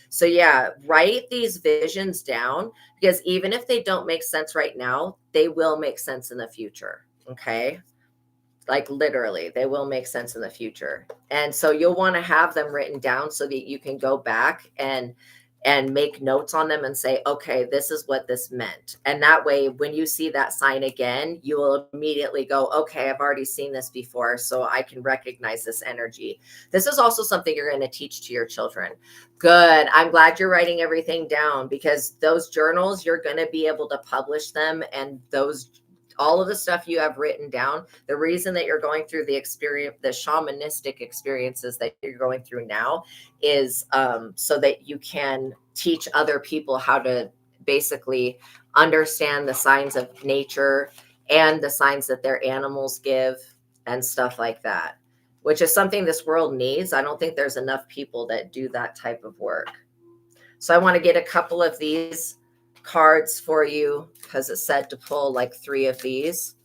So yeah, write these visions down, because even if they don't make sense right now, they will make sense in the future. Okay. Like literally, they will make sense in the future. And so you'll want to have them written down so that you can go back and make notes on them and say, okay, this is what this meant. And that way, when you see that sign again, you will immediately go, okay, I've already seen this before, so I can recognize this energy. This is also something you're going to teach to your children. Good. I'm glad you're writing everything down, because those journals, you're going to be able to publish them, and all of the stuff you have written down, the reason that you're going through the experience, the shamanistic experiences that you're going through now, is so that you can teach other people how to basically understand the signs of nature and the signs that their animals give and stuff like that, which is something this world needs. I don't think there's enough people that do that type of work. So I want to get a couple of these cards for you, because it said to pull like 3 of these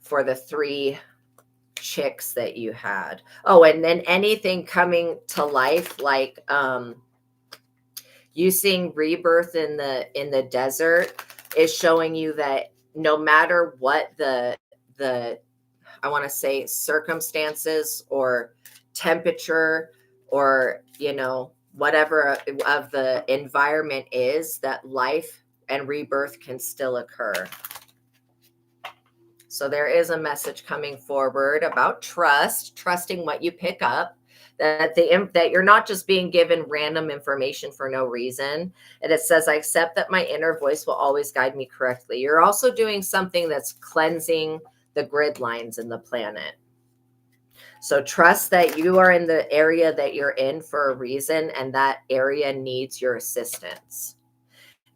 for the 3 chicks that you had. Oh, and then anything coming to life, like you seeing rebirth in the desert, is showing you that no matter what the I want to say circumstances or temperature, or whatever of the environment is, that life and rebirth can still occur. So there is a message coming forward about trusting what you pick up, that you're not just being given random information for no reason. And it says, I accept that my inner voice will always guide me correctly. You're also doing something that's cleansing the grid lines in the planet. So trust that you are in the area that you're in for a reason, and that area needs your assistance.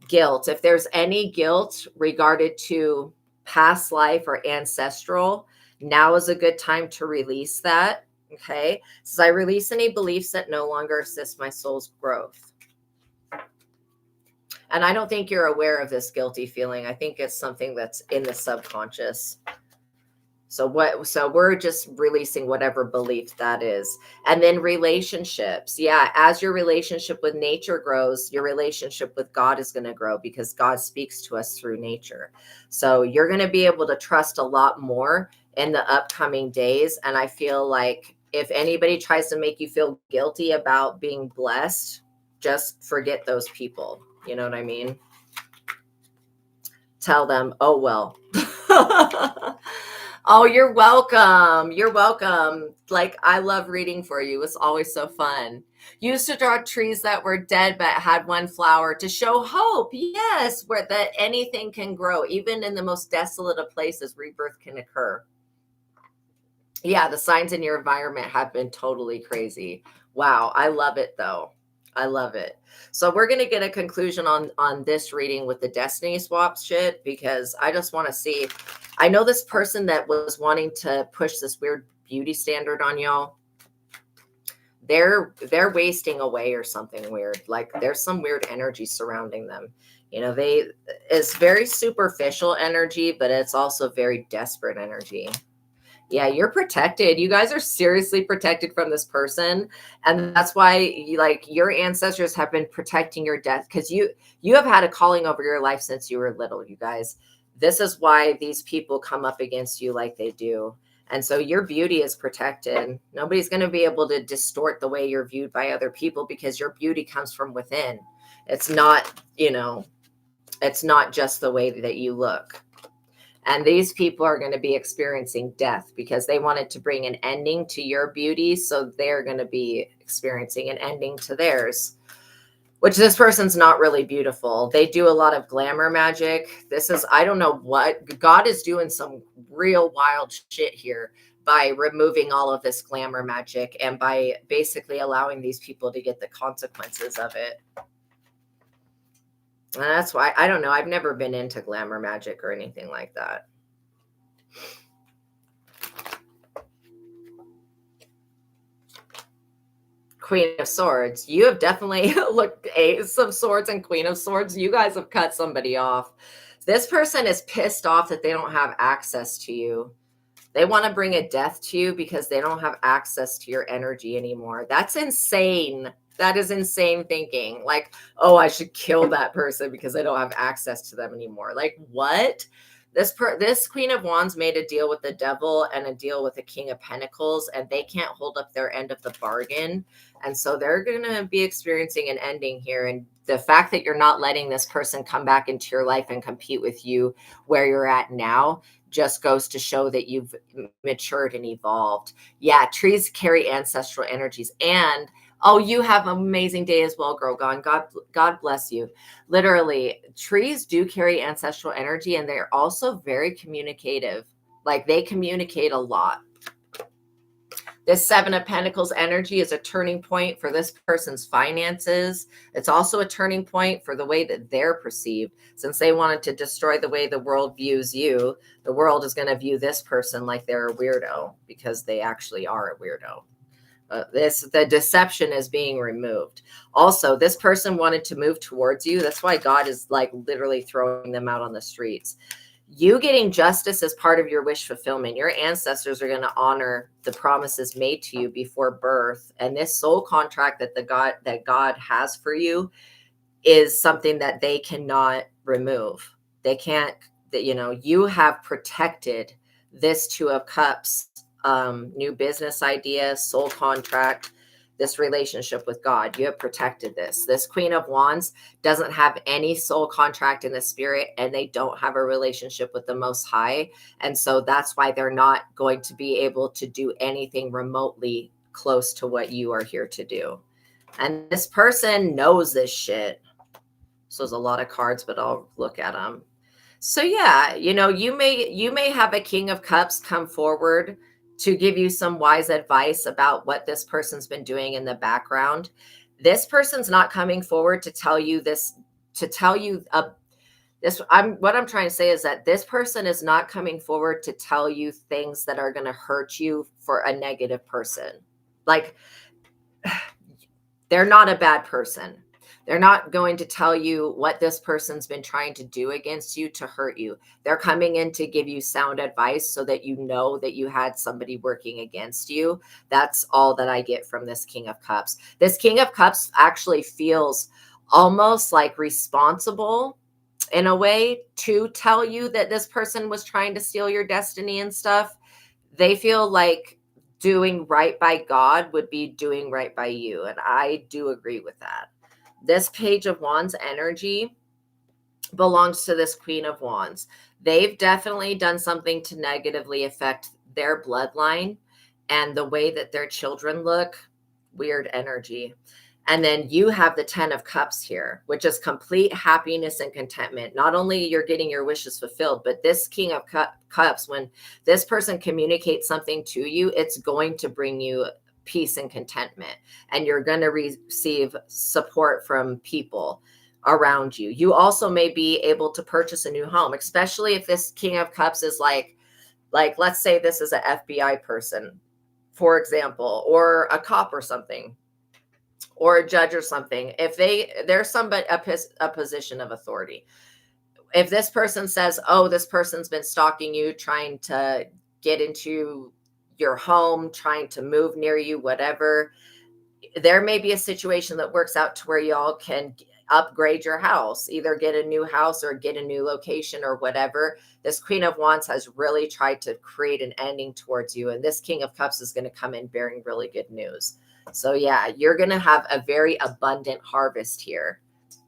Guilt. If there's any guilt regarded to past life or ancestral, now is a good time to release that. Okay. It says, I release any beliefs that no longer assist my soul's growth. And I don't think you're aware of this guilty feeling. I think it's something that's in the subconscious. So we're just releasing whatever belief that is. And then relationships. Yeah, as your relationship with nature grows, your relationship with God is going to grow, because God speaks to us through nature. So you're going to be able to trust a lot more in the upcoming days. And I feel like if anybody tries to make you feel guilty about being blessed, just forget those people. You know what I mean? Tell them, oh, well. Oh, you're welcome. You're welcome. Like, I love reading for you. It's always so fun. Used to draw trees that were dead but had one flower to show hope. Yes, where that anything can grow. Even in the most desolate of places, rebirth can occur. Yeah, the signs in your environment have been totally crazy. Wow, I love it though. I love it. So we're going to get a conclusion on this reading with the destiny swap shit, because I just want to see. I know this person that was wanting to push this weird beauty standard on y'all. They're wasting away or something weird. Like there's some weird energy surrounding them. You know, it's very superficial energy, but it's also very desperate energy. Yeah, you're protected. You guys are seriously protected from this person. And that's why your ancestors have been protecting your death, because you have had a calling over your life since you were little, you guys. This is why these people come up against you like they do. And so your beauty is protected. Nobody's going to be able to distort the way you're viewed by other people, because your beauty comes from within. It's not, it's not just the way that you look. And these people are going to be experiencing death because they wanted to bring an ending to your beauty. So they're going to be experiencing an ending to theirs, which this person's not really beautiful. They do a lot of glamour magic. I don't know what. God is doing some real wild shit here by removing all of this glamour magic and by basically allowing these people to get the consequences of it. And that's why, I don't know, I've never been into glamour magic or anything like that. Queen of Swords. You have definitely looked Ace of Swords and Queen of Swords. You guys have cut somebody off. This person is pissed off that they don't have access to you. They want to bring a death to you because they don't have access to your energy anymore. That's insane. That is insane thinking. Like, oh, I should kill that person because I don't have access to them anymore. Like, what? This Queen of Wands made a deal with the devil and a deal with the King of Pentacles, and they can't hold up their end of the bargain. And so they're going to be experiencing an ending here. And the fact that you're not letting this person come back into your life and compete with you where you're at now just goes to show that you've matured and evolved. Yeah, trees carry ancestral energies. And oh, you have an amazing day as well, girl gone. God bless you. Literally, trees do carry ancestral energy, and they're also very communicative. Like they communicate a lot. This Seven of Pentacles energy is a turning point for this person's finances. It's also a turning point for the way that they're perceived. Since they wanted to destroy the way the world views you, the world is going to view this person like they're a weirdo, because they actually are a weirdo. The deception is being removed. Also, this person wanted to move towards you. That's why God is like literally throwing them out on the streets. You getting justice as part of your wish fulfillment. Your ancestors are going to honor the promises made to you before birth. And this soul contract that God has for you is something that they cannot remove. They can't, you have protected this Two of Cups, new business idea, soul contract, this relationship with God. You have protected this. This Queen of Wands doesn't have any soul contract in the spirit, and they don't have a relationship with the Most High. And so that's why they're not going to be able to do anything remotely close to what you are here to do. And this person knows this shit. So there's a lot of cards, but I'll look at them. So yeah, you may have a King of Cups come forward to give you some wise advice about what this person's been doing in the background. This person's not coming forward to tell you this, What I'm trying to say is that this person is not coming forward to tell you things that are going to hurt you for a negative person. Like, they're not a bad person. They're not going to tell you what this person's been trying to do against you to hurt you. They're coming in to give you sound advice so that you know that you had somebody working against you. That's all that I get from this King of Cups. This King of Cups actually feels almost like responsible in a way to tell you that this person was trying to steal your destiny and stuff. They feel like doing right by God would be doing right by you. And I do agree with that. This Page of Wands energy belongs to this Queen of Wands. They've definitely done something to negatively affect their bloodline and the way that their children look. Weird energy. And then you have the 10 of Cups here, which is complete happiness and contentment. Not only you're getting your wishes fulfilled, but this King of Cups, when this person communicates something to you, it's going to bring you peace and contentment. And you're going to receive support from people around you. You also may be able to purchase a new home, especially if this King of Cups is like let's say this is an FBI person, for example, or a cop or something, or a judge or something. If there's somebody a position of authority, if this person says, oh, this person's been stalking you, trying to get into your home, trying to move near you, whatever, there may be a situation that works out to where y'all can upgrade your house, either get a new house or get a new location or whatever. This Queen of Wands has really tried to create an ending towards you. And this King of Cups is going to come in bearing really good news. So yeah, you're going to have a very abundant harvest here,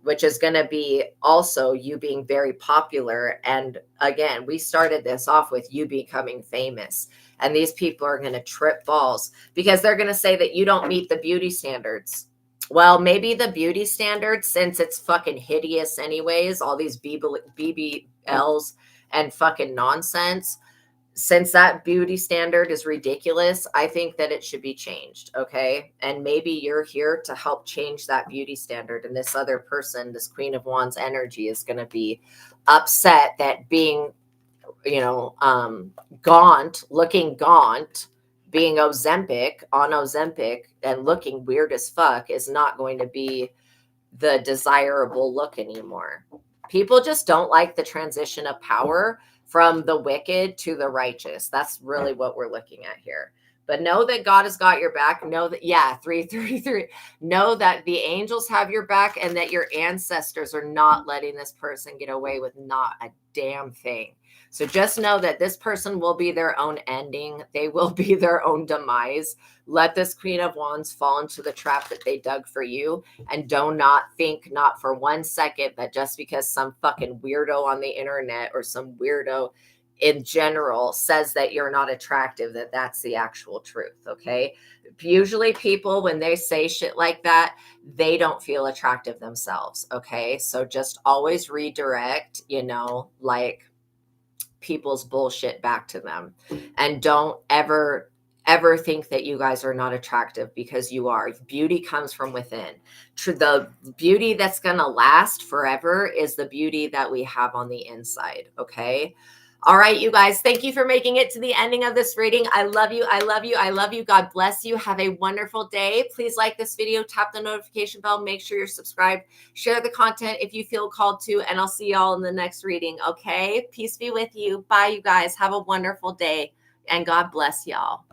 which is going to be also you being very popular. And again, we started this off with you becoming famous. And these people are going to trip balls because they're going to say that you don't meet the beauty standards. Well, maybe the beauty standards, since it's fucking hideous anyways, all these BBLs and fucking nonsense, since that beauty standard is ridiculous, I think that it should be changed. Okay. And maybe you're here to help change that beauty standard. And this other person, this Queen of Wands energy, is going to be upset that being, looking gaunt, being Ozempic and looking weird as fuck is not going to be the desirable look anymore. People just don't like the transition of power from the wicked to the righteous. That's really what we're looking at here. But know that God has got your back. Know that, 333. Know that the angels have your back and that your ancestors are not letting this person get away with not a damn thing. So just know that this person will be their own ending. They will be their own demise. Let this Queen of Wands fall into the trap that they dug for you. And do not think, not for 1 second, that just because some fucking weirdo on the internet or some weirdo in general says that you're not attractive, that that's the actual truth. Okay. Usually people, when they say shit like that, they don't feel attractive themselves. Okay. So just always redirect, people's bullshit back to them, and don't ever think that you guys are not attractive, because you are. Beauty comes from within. The beauty that's going to last forever is the beauty that we have on the inside. Okay. All right, you guys, thank you for making it to the ending of this reading. I love you. I love you. I love you. God bless you. Have a wonderful day. Please like this video, tap the notification bell, make sure you're subscribed, share the content if you feel called to, and I'll see y'all in the next reading. Okay. Peace be with you. Bye, you guys. Have a wonderful day, and God bless y'all.